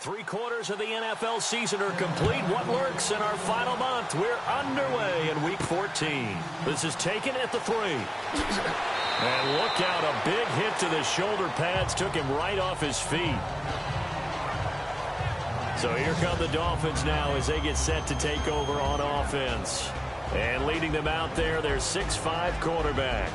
3/4 of the NFL season are complete. What lurks in our final month? We're underway in Week 14. This is taken at the 3. And look out, a big hit to the shoulder pads took him right off his feet. So here come the Dolphins now as they get set to take over on offense. And leading them out there, their 6'5" quarterback.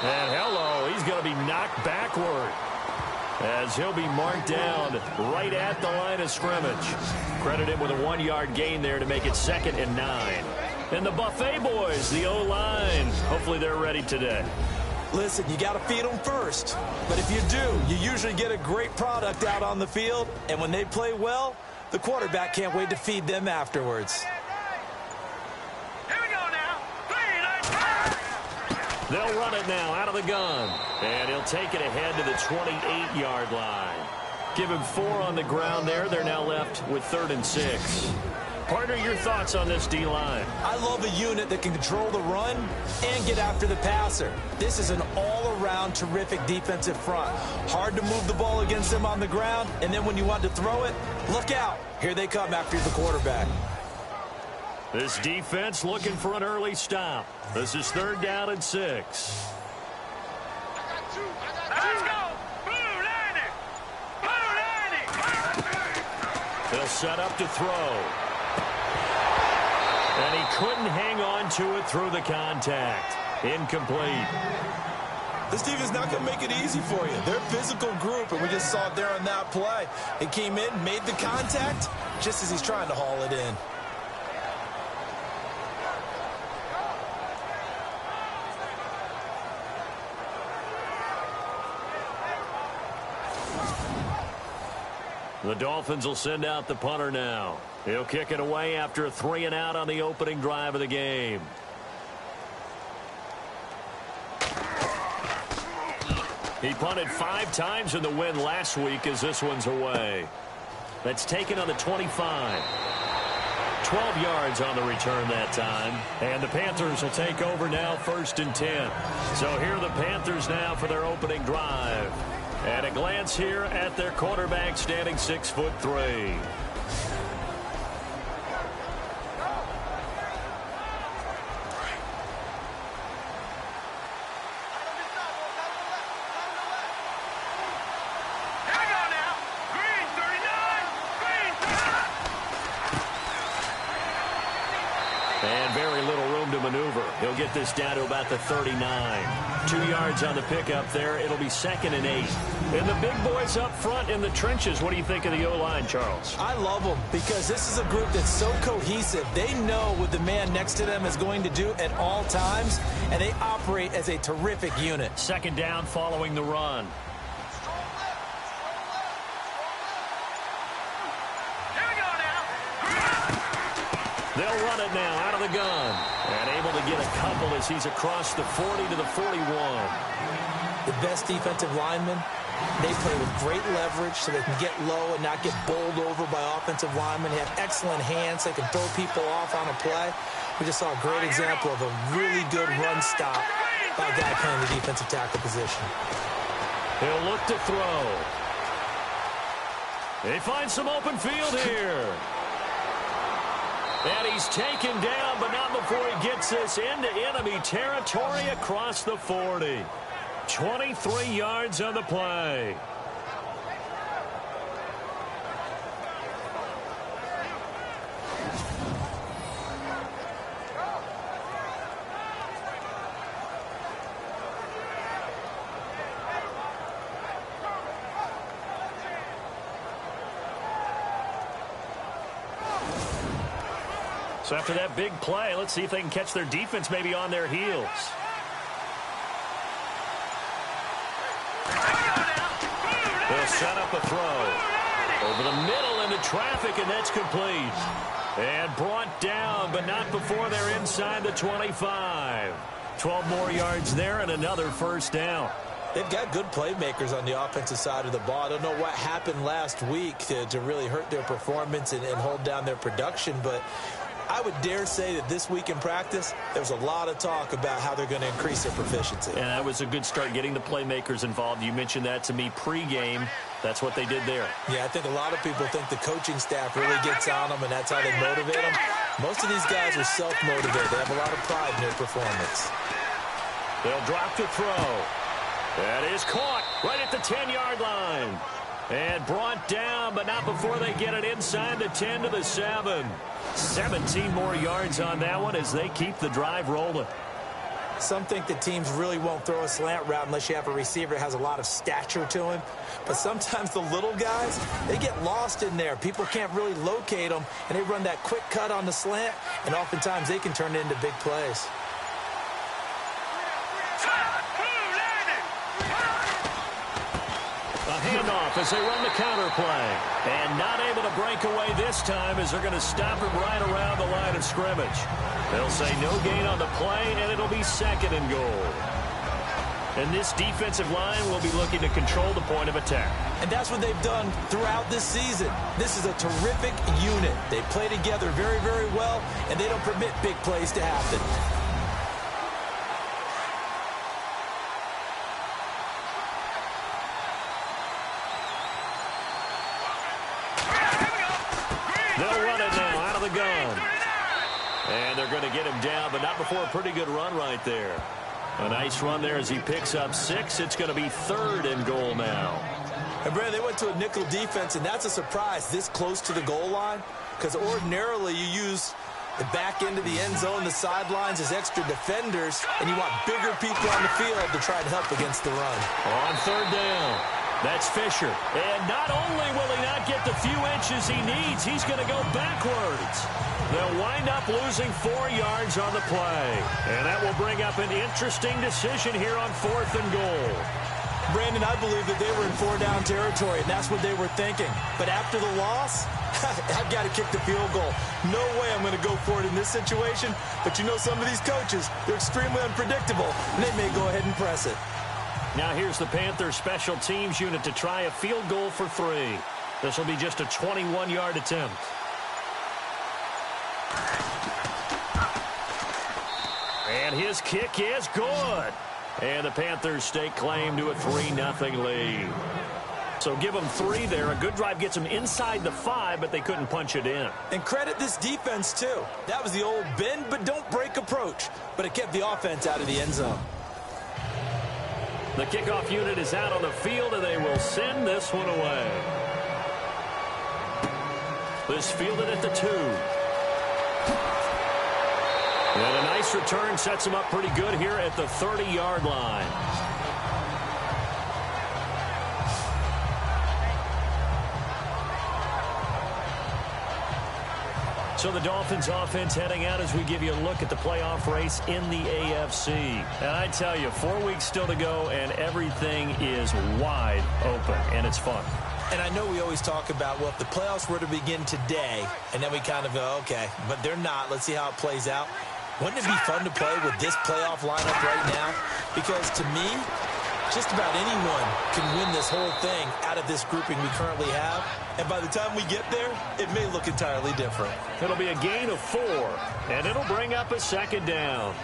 And hello, he's going to be knocked backward as he'll be marked down right at the line of scrimmage. Credit him with a 1-yard gain there to make it 2nd and 9. And the Buffet boys, the O-line, hopefully they're ready today. Listen, you got to feed them first. But if you do, you usually get a great product out on the field. And when they play well, the quarterback can't wait to feed them afterwards. They'll run it now out of the gun. And he'll take it ahead to the 28-yard line. Give him 4 on the ground there. They're now left with 3rd and 6. Partner, your thoughts on this D-line? I love a unit that can control the run and get after the passer. This is an all-around terrific defensive front. Hard to move the ball against them on the ground, and then when you want to throw it, look out. Here they come after the quarterback. This defense looking for an early stop. This is 3rd down and 6. Let's go! They'll set up to throw. And he couldn't hang on to it through the contact. Incomplete. This defense not going to make it easy for you. They're a physical group, and we just saw it there on that play. It came in, made the contact, just as he's trying to haul it in. The Dolphins will send out the punter now. He'll kick it away after a 3-and-out on the opening drive of the game. He punted 5 times in the win last week as this one's away. That's taken on the 25. 12 yards on the return that time. And the Panthers will take over now 1st and 10. So here are the Panthers now for their opening drive. And a glance here at their quarterback standing 6'3". And very little room to maneuver. He'll get this down to about the 39. 2 yards on the pickup there. It'll be 2nd and 8. And the big boys up front in the trenches. What do you think of the O-line, Charles? I love them because this is a group that's so cohesive. They know what the man next to them is going to do at all times, and they operate as a terrific unit. 2nd down following the run. They'll run it now out of the gun. And able to get a couple as he's across the 40 to the 41. The best defensive linemen, they play with great leverage so they can get low and not get bowled over by offensive linemen. They have excellent hands. They can throw people off on a play. We just saw a great example of a really good run stop by a guy playing the defensive tackle position. He'll look to throw. They find some open field here. And he's taken down, but not before he gets this into enemy territory across the 40. 23 yards on the play. So after that big play, let's see if they can catch their defense maybe on their heels. They'll set up a throw. Over the middle into traffic, and that's complete. And brought down, but not before they're inside the 25. 12 more yards there and another 1st down. They've got good playmakers on the offensive side of the ball. I don't know what happened last week to really hurt their performance and hold down their production, but I would dare say that this week in practice, there was a lot of talk about how they're going to increase their proficiency. And that was a good start, getting the playmakers involved. You mentioned that to me pregame. That's what they did there. Yeah, I think a lot of people think the coaching staff really gets on them, and that's how they motivate them. Most of these guys are self-motivated. They have a lot of pride in their performance. They'll drop to throw. That is caught right at the 10-yard line. And brought down, but not before they get it inside the 10 to the 7. 17 more yards on that one as they keep the drive rolling. Some think that teams really won't throw a slant route unless you have a receiver that has a lot of stature to him. But sometimes the little guys, they get lost in there. People can't really locate them, and they run that quick cut on the slant, and oftentimes they can turn it into big plays. A handoff as they run the counter play. And not able to break away this time as they're going to stop him right around the line of scrimmage. They'll say no gain on the play, and it'll be 2nd and goal. And this defensive line will be looking to control the point of attack. And that's what they've done throughout this season. This is a terrific unit. They play together very, very well, and they don't permit big plays to happen. They'll run it now out of the gun. And they're going to get him down, but not before a pretty good run right there. A nice run there as he picks up 6. It's going to be 3rd and goal now. And, Brad, they went to a nickel defense, and that's a surprise this close to the goal line, because ordinarily you use the back end of the end zone, the sidelines as extra defenders, and you want bigger people on the field to try to help against the run. On 3rd down. That's Fisher. And not only will he not get the few inches he needs, he's going to go backwards. They'll wind up losing 4 yards on the play. And that will bring up an interesting decision here on 4th and goal. Brandon, I believe that they were in 4-down territory, and that's what they were thinking. But after the loss, I've got to kick the field goal. No way I'm going to go for it in this situation. But you know some of these coaches, they're extremely unpredictable, and they may go ahead and press it. Now here's the Panthers special teams unit to try a field goal for 3. This will be just a 21-yard attempt. And his kick is good. And the Panthers stake claim to a 3-0 lead. So give them 3 there. A good drive gets them inside the 5, but they couldn't punch it in. And credit this defense, too. That was the old bend but don't break approach. But it kept the offense out of the end zone. The kickoff unit is out on the field, and they will send this one away. This fielded at the 2. And a nice return sets him up pretty good here at the 30-yard line. So the Dolphins offense heading out as we give you a look at the playoff race in the AFC. And I tell you, 4 weeks still to go, and everything is wide open, and it's fun. And I know we always talk about, well, if the playoffs were to begin today, and then we kind of go, okay, but they're not. Let's see how it plays out. Wouldn't it be fun to play with this playoff lineup right now? Because to me, just about anyone can win this whole thing out of this grouping we currently have. And by the time we get there, it may look entirely different. It'll be a gain of 4, and it'll bring up a 2nd down.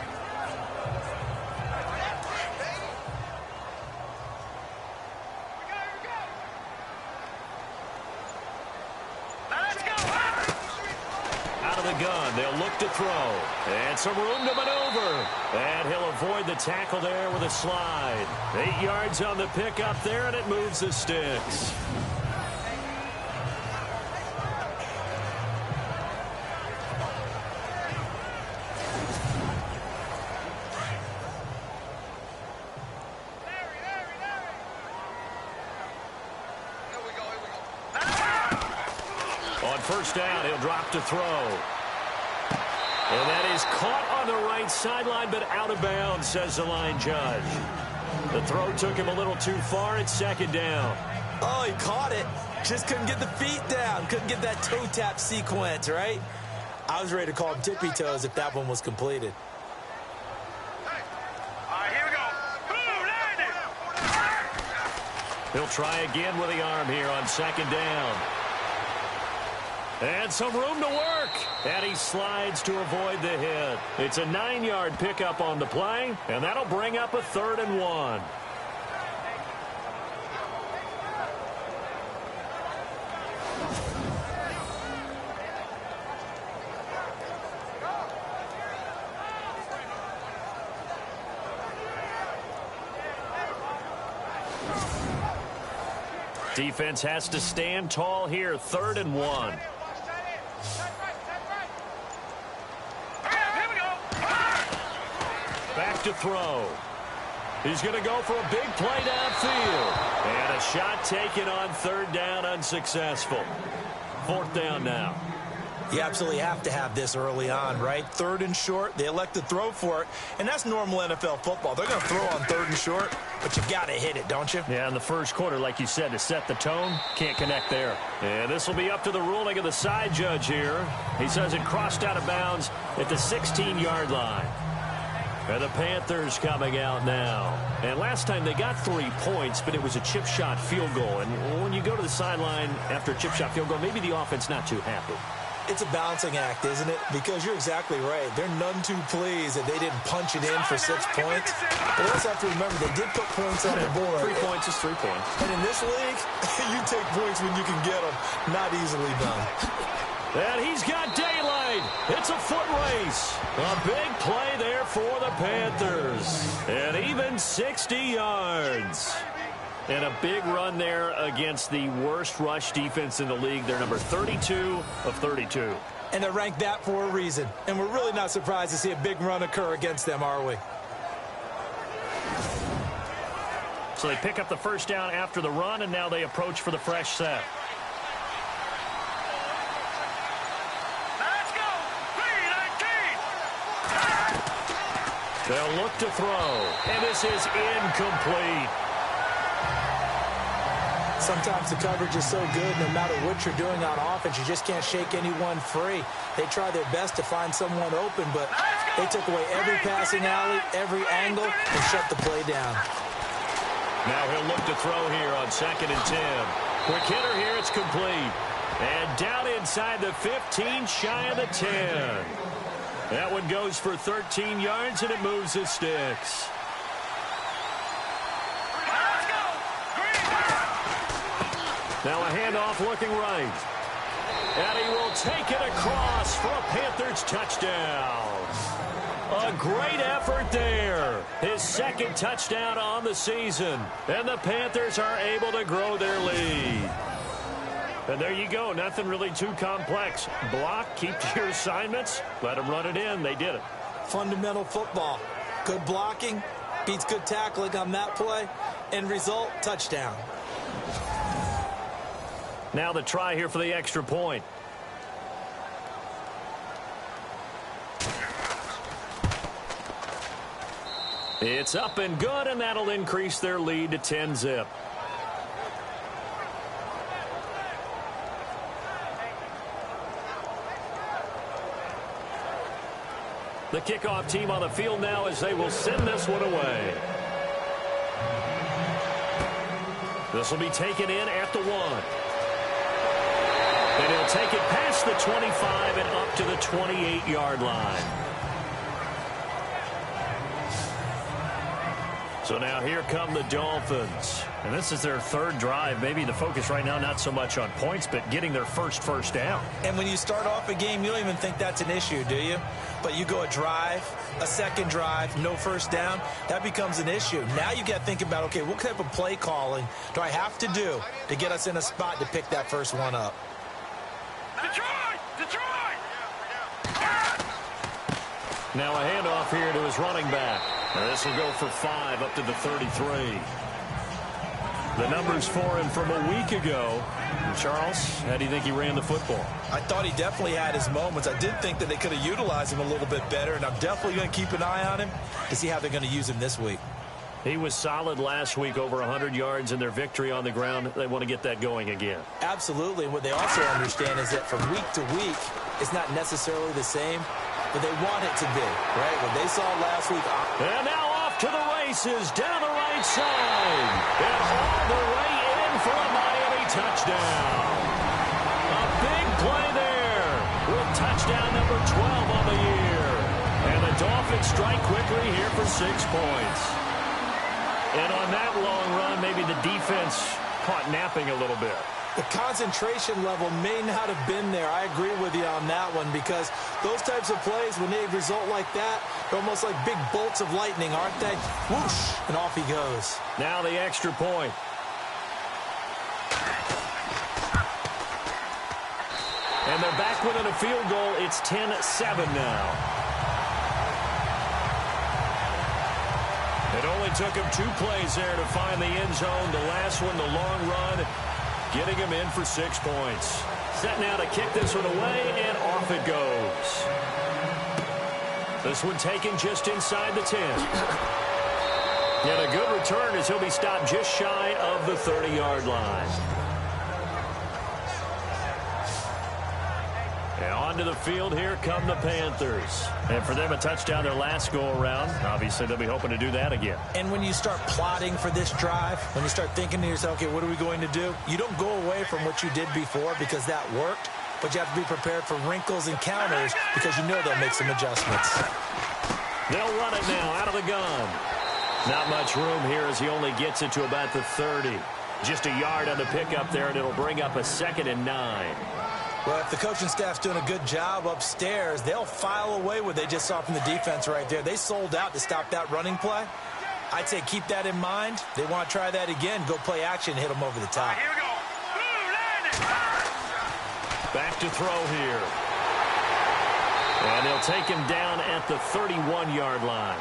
Out of the gun, they'll look to throw. And some room to maneuver. And he'll avoid the tackle there with a slide. 8 yards on the pickup there, and it moves the sticks. On 1st down, he'll drop to throw. And that is caught on the right sideline, but out of bounds, says the line judge. The throw took him a little too far. It's 2nd down. Oh, he caught it. Just couldn't get the feet down. Couldn't get that toe tap sequence, right? I was ready to call him tippy toes if that one was completed. All right, here we go. Boom, landed. He'll try again with the arm here on second down. And some room to work. And he slides to avoid the hit. It's a 9-yard pickup on the play, and that'll bring up a 3rd and 1. Defense has to stand tall here. 3rd and 1. Back to throw. He's going to go for a big play downfield. And a shot taken on 3rd down, unsuccessful. 4th down now. You absolutely have to have this early on, right? 3rd and short, they elect to throw for it, and that's normal NFL football. They're going to throw on 3rd and short, but you got to hit it, don't you? Yeah, in the first quarter, like you said, to set the tone, can't connect there. And this will be up to the ruling of the side judge here. He says it crossed out of bounds at the 16-yard line. And the Panthers coming out now. And last time they got 3 points, but it was a chip shot field goal. And when you go to the sideline after a chip shot field goal, maybe the offense not too happy. It's a balancing act, isn't it? Because you're exactly right. They're none too pleased that they didn't punch it in for 6 points. But also have to remember, they did put points on the board. 3 points is 3 points. And in this league, you take points when you can get them. Not easily done. And he's got daylight. It's a foot race. A big play there for the Panthers. And even 60 yards. And a big run there against the worst rush defense in the league. They're number 32 of 32. And they're ranked that for a reason. And we're really not surprised to see a big run occur against them, are we? So they pick up the 1st down after the run, and now they approach for the fresh set. Let's go! 3-19! They'll look to throw. And this is incomplete. Sometimes the coverage is so good, no matter what you're doing on offense, you just can't shake anyone free. They try their best to find someone open, but they took away every passing alley, every angle, and shut the play down. Now he'll look to throw here on 2nd and 10. Quick hitter here, it's complete. And down inside the 15, shy of the 10. That one goes for 13 yards, and it moves the sticks. Now a handoff looking right. And he will take it across for a Panthers touchdown. A great effort there. His 2nd touchdown on the season. And the Panthers are able to grow their lead. And there you go. Nothing really too complex. Block, keep to your assignments, let them run it in. They did it. Fundamental football. Good blocking beats good tackling on that play. End result, touchdown. Now the try here for the extra point. It's up and good, and that'll increase their lead to 10-zip. The kickoff team on the field now as they will send this one away. This will be taken in at the 1. And he'll take it past the 25 and up to the 28-yard line. So now here come the Dolphins. And this is their 3rd drive. Maybe the focus right now not so much on points, but getting their first down. And when you start off a game, you don't even think that's an issue, do you? But you go a drive, a 2nd drive, no 1st down, that becomes an issue. Now you got to think about, okay, what type of play calling do I have to do to get us in a spot to pick that first one up? Detroit! Detroit! Now a handoff here to his running back. And this will go for 5 up to the 33. The numbers for him from a week ago. And Charles, how do you think he ran the football? I thought he definitely had his moments. I did think that they could have utilized him a little bit better, and I'm definitely going to keep an eye on him to see how they're going to use him this week. He was solid last week, over 100 yards in their victory on the ground. They want to get that going again. Absolutely. And what they also understand is that from week to week, it's not necessarily the same, but they want it to be, right? What they saw last week. And now off to the races down the right side. And all the way for a Miami touchdown. A big play there with touchdown number 12 on the year. And the Dolphins strike quickly here for 6 points. And on that long run, maybe the defense caught napping a little bit. The concentration level may not have been there. I agree with you on that one, because those types of plays, when they result like that, they're almost like big bolts of lightning, aren't they? Whoosh, and off he goes. Now the extra point. And they're back within a field goal. It's 10-7 now. It only took him 2 plays there to find the end zone. The last one, the long run, getting him in for 6 points. Set now to kick this one away, and off it goes. This one taken just inside the 10. And a good return as he'll be stopped just shy of the 30-yard line. And onto the field, here come the Panthers. And for them, a touchdown their last go-around. Obviously, they'll be hoping to do that again. And when you start plotting for this drive, when you start thinking to yourself, okay, what are we going to do? You don't go away from what you did before because that worked, but you have to be prepared for wrinkles and counters because you know they'll make some adjustments. They'll run it now out of the gun. Not much room here as he only gets it to about the 30. Just a yard on the pickup there, and it'll bring up a 2nd and 9. Well, if the coaching staff's doing a good job upstairs, they'll file away what they just saw from the defense right there. They sold out to stop that running play. I'd say keep that in mind. They want to try that again. Go play action, hit them over the top. Here we go. Back to throw here. And they'll take him down at the 31-yard line.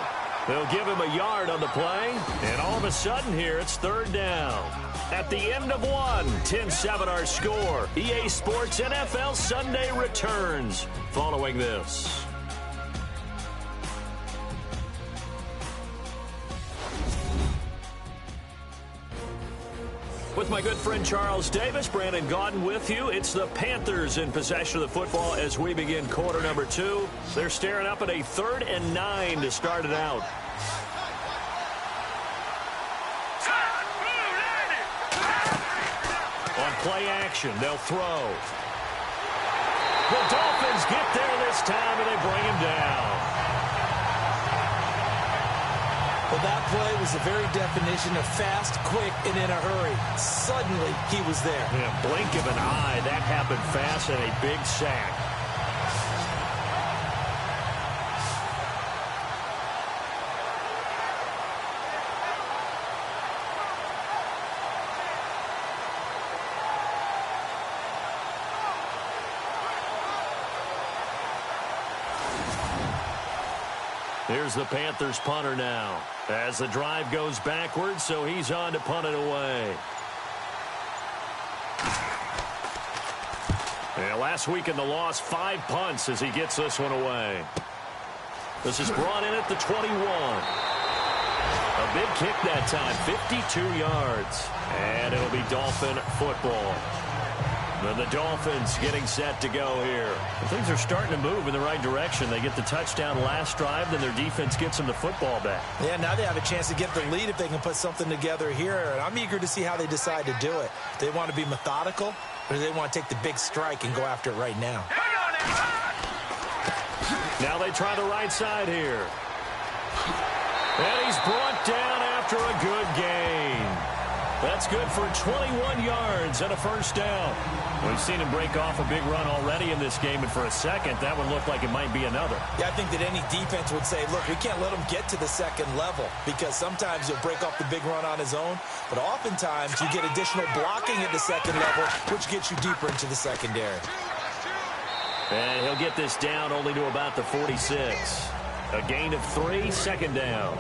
They'll give him a yard on the play, and all of a sudden here, it's 3rd down. At the end of one, 10-7 our score. EA Sports NFL Sunday returns following this. With my good friend Charles Davis, Brandon Gaudin with you. It's the Panthers in possession of the football as we begin quarter number 2. They're staring up at a 3rd and 9 to start it out. On play action, they'll throw. The Dolphins get there this time, and they bring him down. Well, that play was the very definition of fast, quick, and in a hurry. Suddenly, he was there. Yeah, blink of an eye, that happened fast, and a big sack. Here's the Panthers punter now as the drive goes backwards, so he's on to punt it away. And last week in the loss, 5 punts as he gets this one away. This is brought in at the 21. A big kick that time, 52 yards. And it'll be Dolphin football. And the Dolphins getting set to go here. Well, things are starting to move in the right direction. They get the touchdown last drive, then their defense gets them the football back. Yeah, now they have a chance to get the lead if they can put something together here. And I'm eager to see how they decide to do it. Do they want to be methodical, or do they want to take the big strike and go after it right now? Now they try the right side here. And he's brought down after a good gain. That's good for 21 yards and a 1st down. We've seen him break off a big run already in this game, and for a second, that one looked like it might be another. Yeah, I think that any defense would say, look, we can't let him get to the 2nd level, because sometimes he'll break off the big run on his own, but oftentimes you get additional blocking at the 2nd level, which gets you deeper into the secondary. And he'll get this down only to about the 46. A gain of 3, 2nd down.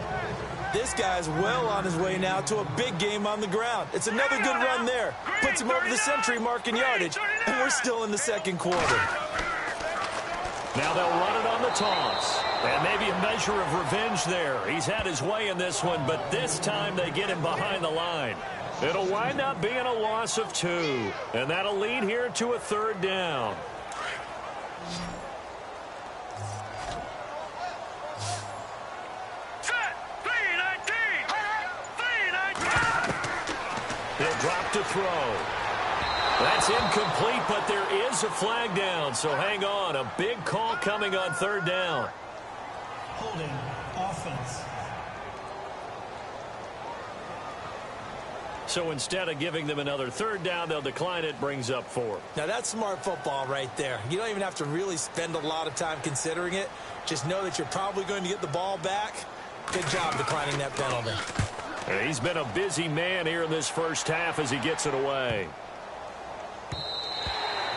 This guy's well on his way now to a big game on the ground. It's another good run there. Puts him over the century mark in yardage, and we're still in the 2nd quarter. Now they'll run it on the toss. And maybe a measure of revenge there. He's had his way in this one, but this time they get him behind the line. It'll wind up being a loss of 2. And that'll lead here to a 3rd down. He'll drop to throw. That's incomplete, but there is a flag down, so hang on. A big call coming on third down. Holding offense. So instead of giving them another third down, they'll decline it, brings up 4. Now, that's smart football right there. You don't even have to really spend a lot of time considering it. Just know that you're probably going to get the ball back. Good job declining that penalty. And he's been a busy man here in this first half as he gets it away.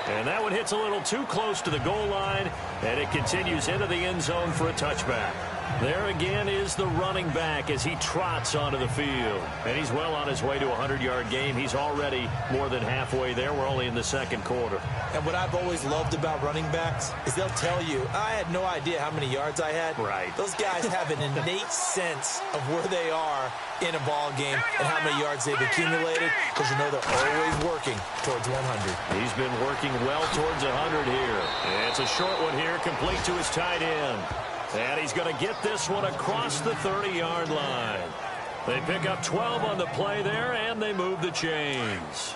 And that one hits a little too close to the goal line, and it continues into the end zone for a touchback. There again is the running back as he trots onto the field. And he's well on his way to a 100-yard game. He's already more than halfway there. We're only in the second quarter. And what I've always loved about running backs is they'll tell you, I had no idea how many yards I had. Right. Those guys have an innate sense of where they are in a ball game and how many yards they've accumulated, because you know they're always working towards 100. He's been working well towards 100 here. And it's a short one here, complete to his tight end. And he's going to get this one across the 30-yard line. They pick up 12 on the play there, and they move the chains.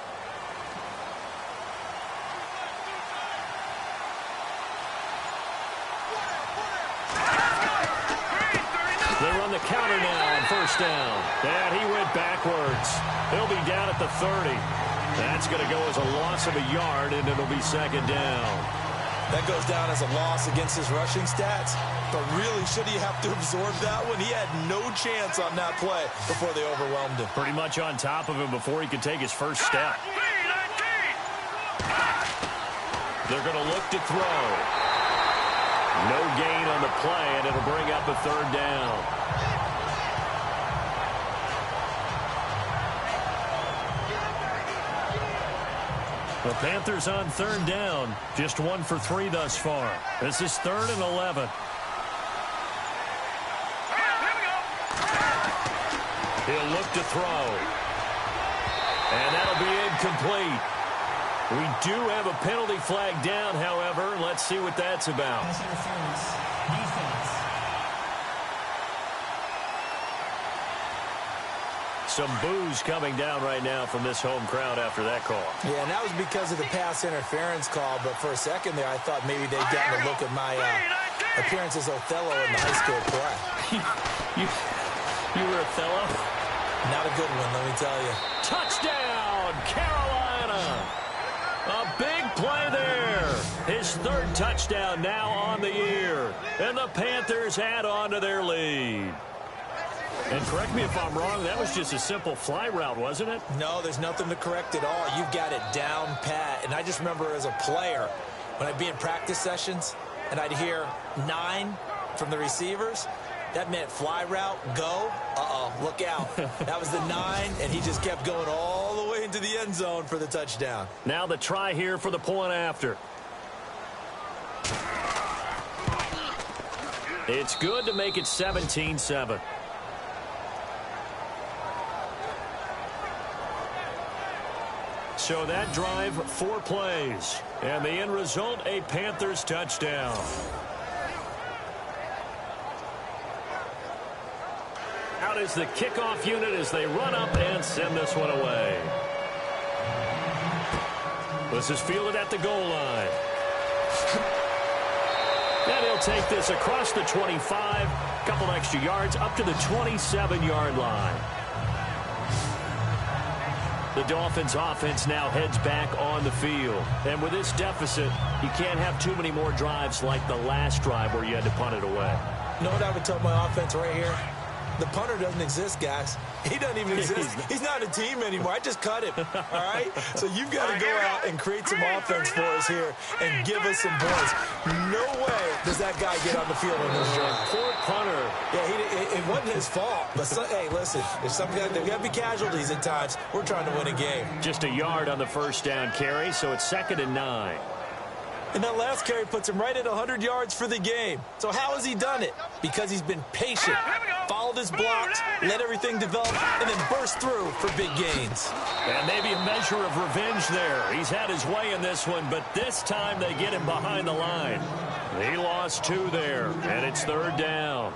They run the counter now on first down. And he went backwards. He'll be down at the 30. That's going to go as a loss of a yard, and it'll be second down. That goes down as a loss against his rushing stats. But really, should he have to absorb that one? He had no chance on that play before they overwhelmed him. Pretty much on top of him before he could take his first step. They're going to look to throw. No gain on the play, and it'll bring up a third down. The Panthers on third down, just 1 for 3 thus far. This is 3rd and 11. He'll look to throw. And that'll be incomplete. We do have a penalty flag down, however. Let's see what that's about. Pass interference. Defense. Some boos coming down right now from this home crowd after that call. Yeah, and that was because of the pass interference call. But for a second there, I thought maybe they'd gotten a look at my appearance as Othello in the high school play. You were Othello? Not a good one, let me tell you. Touchdown, Carolina! A big play there. His 3rd touchdown now on the year. And the Panthers add on to their lead. And correct me if I'm wrong, that was just a simple fly route, wasn't it? No, there's nothing to correct at all. You've got it down pat. And I just remember as a player, when I'd be in practice sessions and I'd hear 9 from the receivers, that meant fly route, go. Uh-oh, look out. That was the 9, and he just kept going all the way into the end zone for the touchdown. Now the try here for the point after. It's good to make it 17-7. So that drive, 4 plays. And the end result, a Panthers touchdown. Out is the kickoff unit as they run up and send this one away. This is fielded at the goal line. And he'll take this across the 25, couple extra yards up to the 27-yard line. The Dolphins offense now heads back on the field. And with this deficit, you can't have too many more drives like the last drive where you had to punt it away. You know what I would tell my offense right here? The punter doesn't exist, guys. He doesn't even exist. He's not a team anymore. I just cut him, all right? So you've got to go out and create some offense for us here and give us some points. No way does that guy get on the field on this drive. Poor punter. Yeah, it wasn't his fault. But, hey, listen, if there's got to be casualties at times. We're trying to win a game. Just a yard on the first down carry, so it's 2nd and 9. And that last carry puts him right at 100 yards for the game. So how has he done it? Because he's been patient, followed his blocks, let everything develop, and then burst through for big gains. And maybe a measure of revenge there. He's had his way in this one, but this time they get him behind the line. He lost 2 there, and it's 3rd down.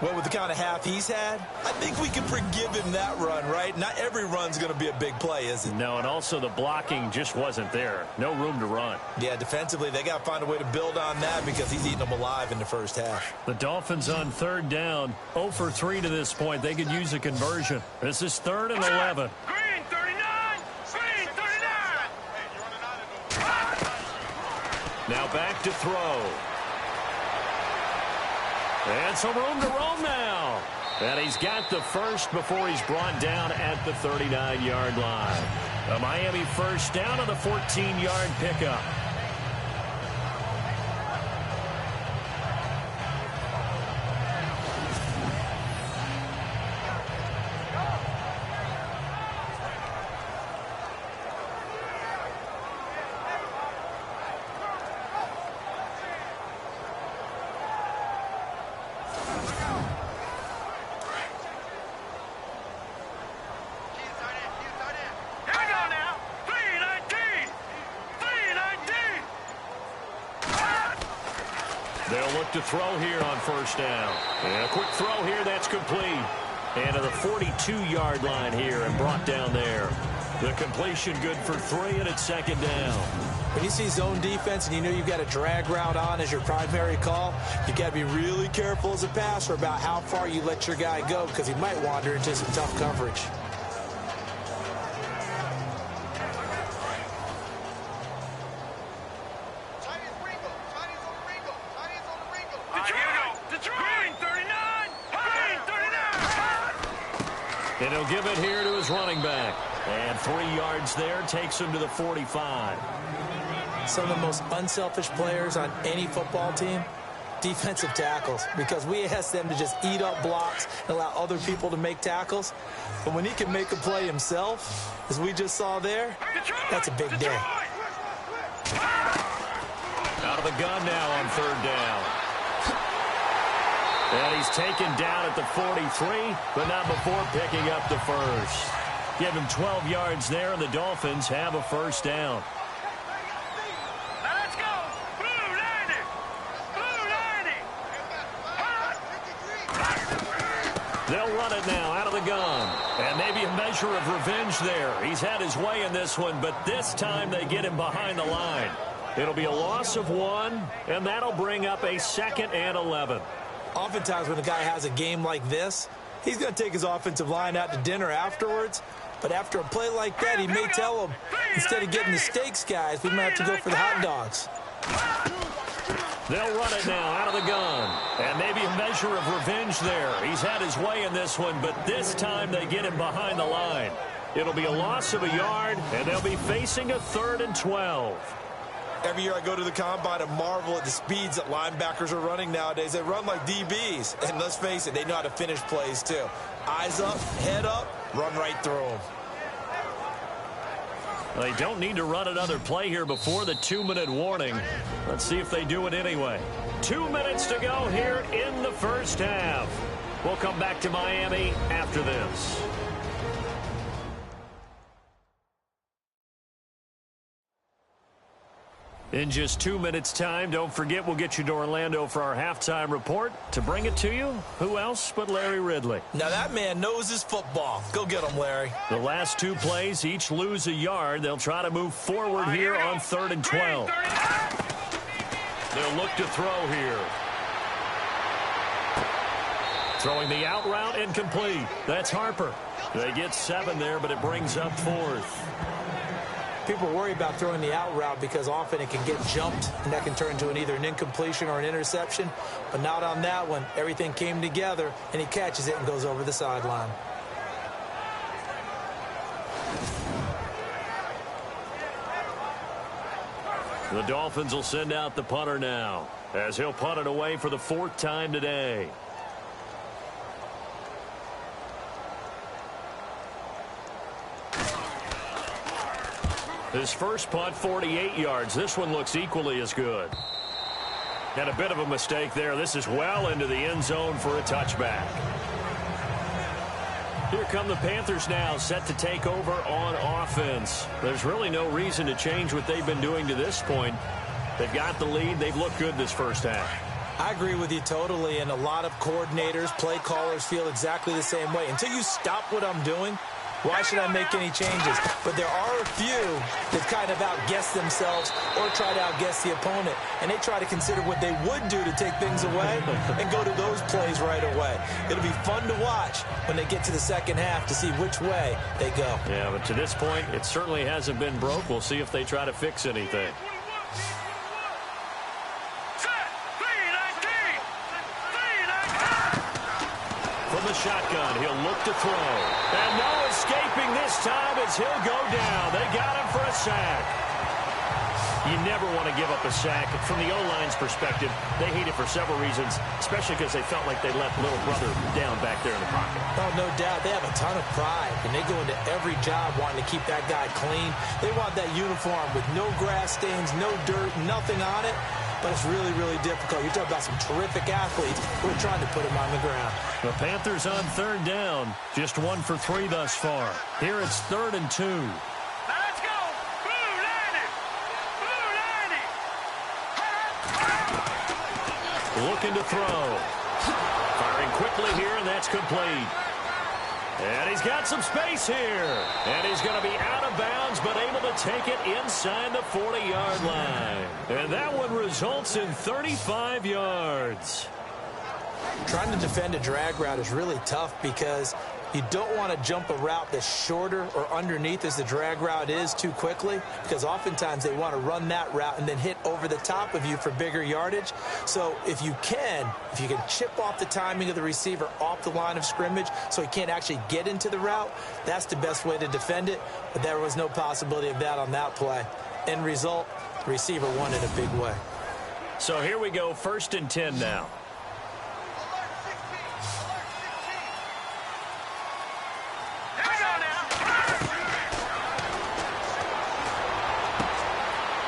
Well, with the kind of half he's had, I think we can forgive him that run, right? Not every run's going to be a big play, is it? No, and also the blocking just wasn't there. No room to run. Yeah, defensively, they got to find a way to build on that because he's eating them alive in the first half. The Dolphins on third down, 0 for 3 to this point. They could use a conversion. This is 3rd and 11. Green 39! Green 39! Now back to throw. And some room to roam now. And he's got the first before he's brought down at the 39-yard line. A Miami first down on the 14-yard pickup. They'll look to throw here on first down. And a quick throw here, that's complete. And to the 42-yard line here and brought down there. The completion good for 3, and it's 2nd down. When you see zone defense and you know you've got a drag route on as your primary call, you've got to be really careful as a passer about how far you let your guy go because he might wander into some tough coverage. And he'll give it here to his running back. And 3 yards there takes him to the 45. Some of the most unselfish players on any football team, defensive tackles, because we ask them to just eat up blocks and allow other people to make tackles. But when he can make a play himself, as we just saw there, that's a big day. Out of the gun now on 3rd down. And he's taken down at the 43, but not before picking up the first. Give him 12 yards there, and the Dolphins have a first down. Now let's go! Blue 90! Blue 90! They'll run it now out of the gun. And maybe a measure of revenge there. He's had his way in this one, but this time they get him behind the line. It'll be a loss of 1, and that'll bring up a 2nd and 11. Oftentimes when a guy has a game like this, he's going to take his offensive line out to dinner afterwards. But after a play like that, he may tell them, instead of getting the steaks, guys, we might have to go for the hot dogs. They'll run it now out of the gun. And maybe a measure of revenge there. He's had his way in this one, but this time they get him behind the line. It'll be a loss of a yard, and they'll be facing a 3rd and 12. Every year I go to the combine and marvel at the speeds that linebackers are running nowadays. They run like DBs. And let's face it, they know how to finish plays too. Eyes up, head up, run right through them. They don't need to run another play here before the 2-minute warning. Let's see if they do it anyway. 2 minutes to go here in the first half. We'll come back to Miami after this. In just 2 minutes' time, don't forget we'll get you to Orlando for our halftime report. To bring it to you, who else but Larry Ridley? Now that man knows his football. Go get him, Larry. The last 2 plays each lose a yard. They'll try to move forward here on 3rd and 12. They'll look to throw here. Throwing the out route incomplete. That's Harper. They get 7 there, but it brings up 4th. People worry about throwing the out route because often it can get jumped, and that can turn into either an incompletion or an interception. But not on that one. Everything came together, and he catches it and goes over the sideline. The Dolphins will send out the punter now, as he'll punt it away for the 4th time today. His first punt, 48 yards. This one looks equally as good. And a bit of a mistake there. This is well into the end zone for a touchback. Here come the Panthers now, set to take over on offense. There's really no reason to change what they've been doing to this point. They've got the lead. They've looked good this first half. I agree with you totally, and a lot of coordinators, play callers feel exactly the same way. Until you stop what I'm doing, why should I make any changes? But there are a few that kind of outguess themselves or try to outguess the opponent, and they try to consider what they would do to take things away and go to those plays right away. It'll be fun to watch when they get to the second half to see which way they go. Yeah, but to this point, it certainly hasn't been broke. We'll see if they try to fix anything. From the shotgun, he'll look to throw. And no escaping this time as he'll go down. They got him for a sack. You never want to give up a sack. From the O-line's perspective, they hate it for several reasons, especially because they felt like they left little brother down back there in the pocket. Oh, no doubt. They have a ton of pride, and they go into every job wanting to keep that guy clean. They want that uniform with no grass stains, no dirt, nothing on it. But it's really, really difficult. You're talking about some terrific athletes who are trying to put him on the ground. The Panthers on third down. Just 1 for 3 thus far. Here it's 3rd and 2. Now let's go. Blue landing. Blue landing. Looking to throw. Firing quickly here, and that's complete. And he's got some space here. And he's going to be out of bounds, but able to take it inside the 40-yard line. And that one results in 35 yards. Trying to defend a drag route is really tough because you don't want to jump a route that's shorter or underneath as the drag route is too quickly, because oftentimes they want to run that route and then hit over the top of you for bigger yardage. So if you can chip off the timing of the receiver off the line of scrimmage so he can't actually get into the route, that's the best way to defend it. But there was no possibility of that on that play. End result, the receiver won in a big way. So here we go, 1st and 10 now.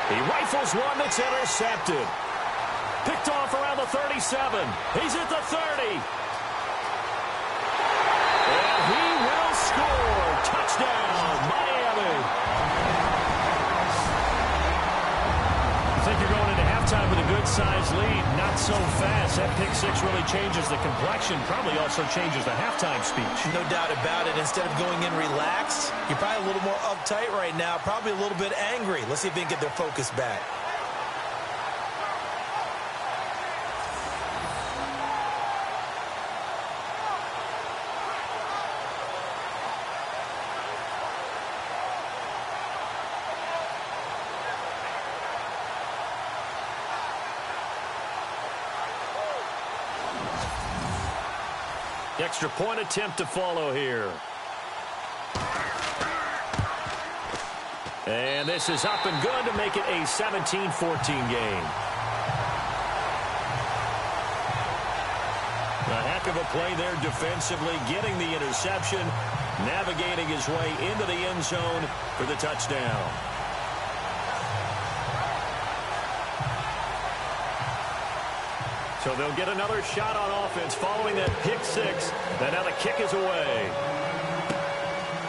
He rifles one that's intercepted. Picked off around the 37. He's at the 30. And he will score. Touchdown, Miami. I think you're going into halftime with a good-sized lead. Not so fast. That pick six really changes the complexion. Probably also changes the halftime speech. No doubt about it. Instead of going in relaxed, you're probably a little more uptight right now. Probably a little bit angry. Let's see if they can get their focus back. Extra point attempt to follow here. And this is up and good to make it a 17-14 game. A heck of a play there defensively, getting the interception, navigating his way into the end zone for the touchdown. So they'll get another shot on offense following that pick six. And now the kick is away.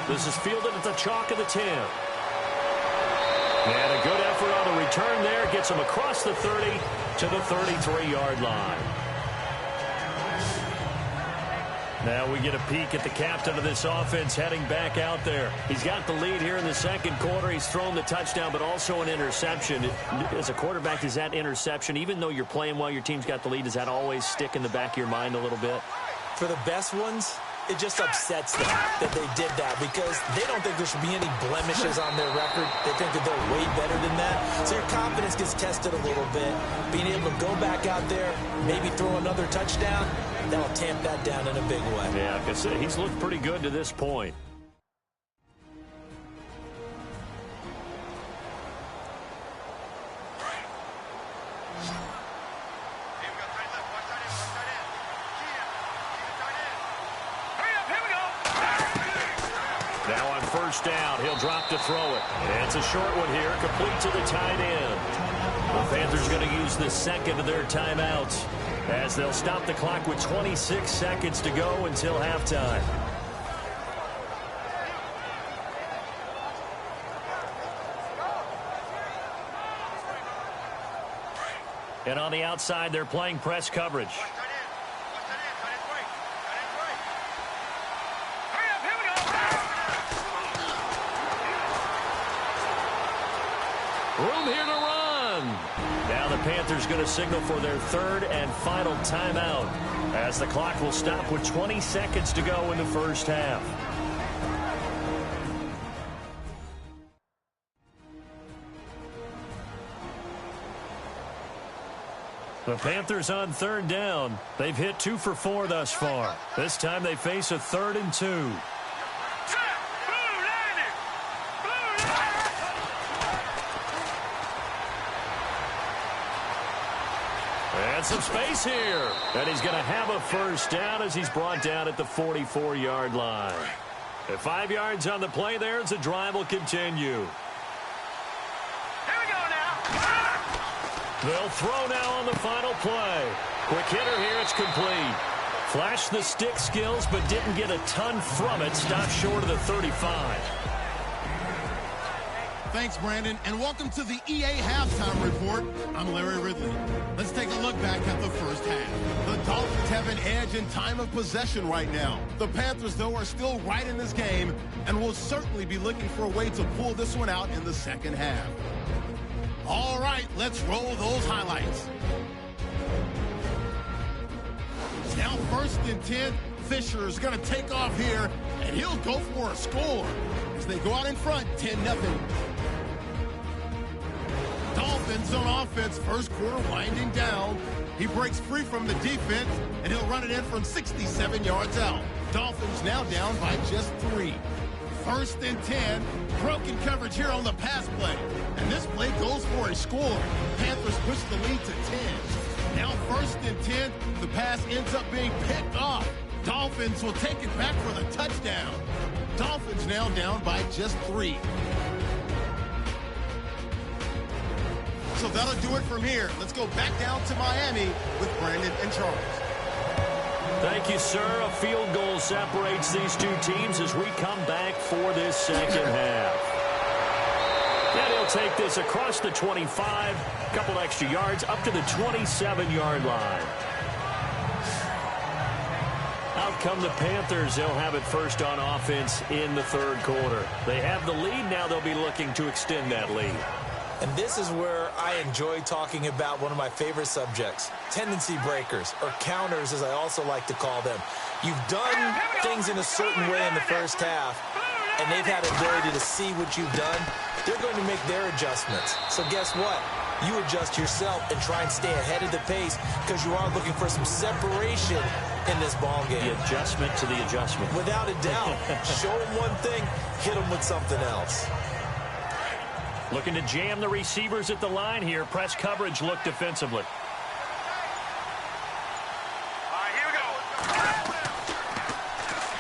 This is fielded at the chalk of the 10. And a good effort on the return there. Gets him across the 30 to the 33-yard line. Now we get a peek at the captain of this offense heading back out there. He's got the lead here in the second quarter. He's thrown the touchdown, but also an interception. As a quarterback, is that interception, even though you're playing while your team's got the lead, does that always stick in the back of your mind a little bit? For the best ones, it just upsets them that they did that because they don't think there should be any blemishes on their record. They think that they're way better than that. So your confidence gets tested a little bit. Being able to go back out there, maybe throw another touchdown, that'll tamp that down in a big way. Yeah, like I said, he's looked pretty good to this point. Now on first down, he'll drop to throw it. And it's a short one here, complete to the tight end. The Panthers going to use the second of their timeouts as they'll stop the clock with 26 seconds to go until halftime. And on the outside, they're playing press coverage. Room here to run. Now the Panthers going to signal for their third and final timeout as the clock will stop with 20 seconds to go in the first half. The Panthers on third down. They've hit 2 for 4 thus far. This time they face a 3rd and 2. And some space here. And he's going to have a first down as he's brought down at the 44-yard line. At 5 yards on the play there as the drive will continue. They'll throw now on the final play. Quick hitter here, it's complete. Flashed the stick skills, but didn't get a ton from it. Stopped short of the 35. Thanks, Brandon, and welcome to the EA Halftime Report. I'm Larry Ridley. Let's take a look back at the first half. The Dolphins have an edge in time of possession right now. The Panthers, though, are still right in this game and will certainly be looking for a way to pull this one out in the second half. All right, let's roll those highlights. Now 1st and 10. Fisher is going to take off here, and he'll go for a score as they go out in front, 10-0. Dolphins on offense, first quarter winding down. He breaks free from the defense, and he'll run it in from 67 yards out. Dolphins now down by just 3. 1st and 10. Broken coverage here on the pass play. And this play goes for a score. Panthers push the lead to 10. Now 1st and 10. The pass ends up being picked off. Dolphins will take it back for the touchdown. Dolphins now down by just 3. So that'll do it from here. Let's go back down to Miami with Brandon and Charles. Thank you, sir. A field goal separates these two teams as we come back for this second half. And he'll take this across the 25, a couple extra yards, up to the 27-yard line. Out come the Panthers. They'll have it first on offense in the third quarter. They have the lead. Now they'll be looking to extend that lead. And this is where I enjoy talking about one of my favorite subjects, tendency breakers, or counters as I also like to call them. You've done things in a certain way in the first half, and they've had the ability to see what you've done. They're going to make their adjustments. So guess what? You adjust yourself and try and stay ahead of the pace because you are looking for some separation in this ball game. The adjustment to the adjustment. Without a doubt. Show them one thing, hit them with something else. Looking to jam the receivers at the line here. Press coverage look defensively. All right, here we go.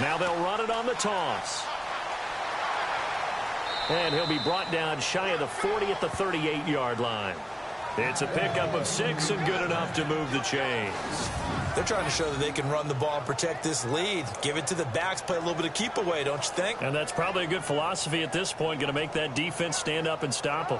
Now they'll run it on the toss. And he'll be brought down shy of the 40 at the 38-yard line. It's a pickup of 6 and good enough to move the chains. They're trying to show that they can run the ball and protect this lead. Give it to the backs, play a little bit of keep away, don't you think? And that's probably a good philosophy at this point, going to make that defense stand up and stop them.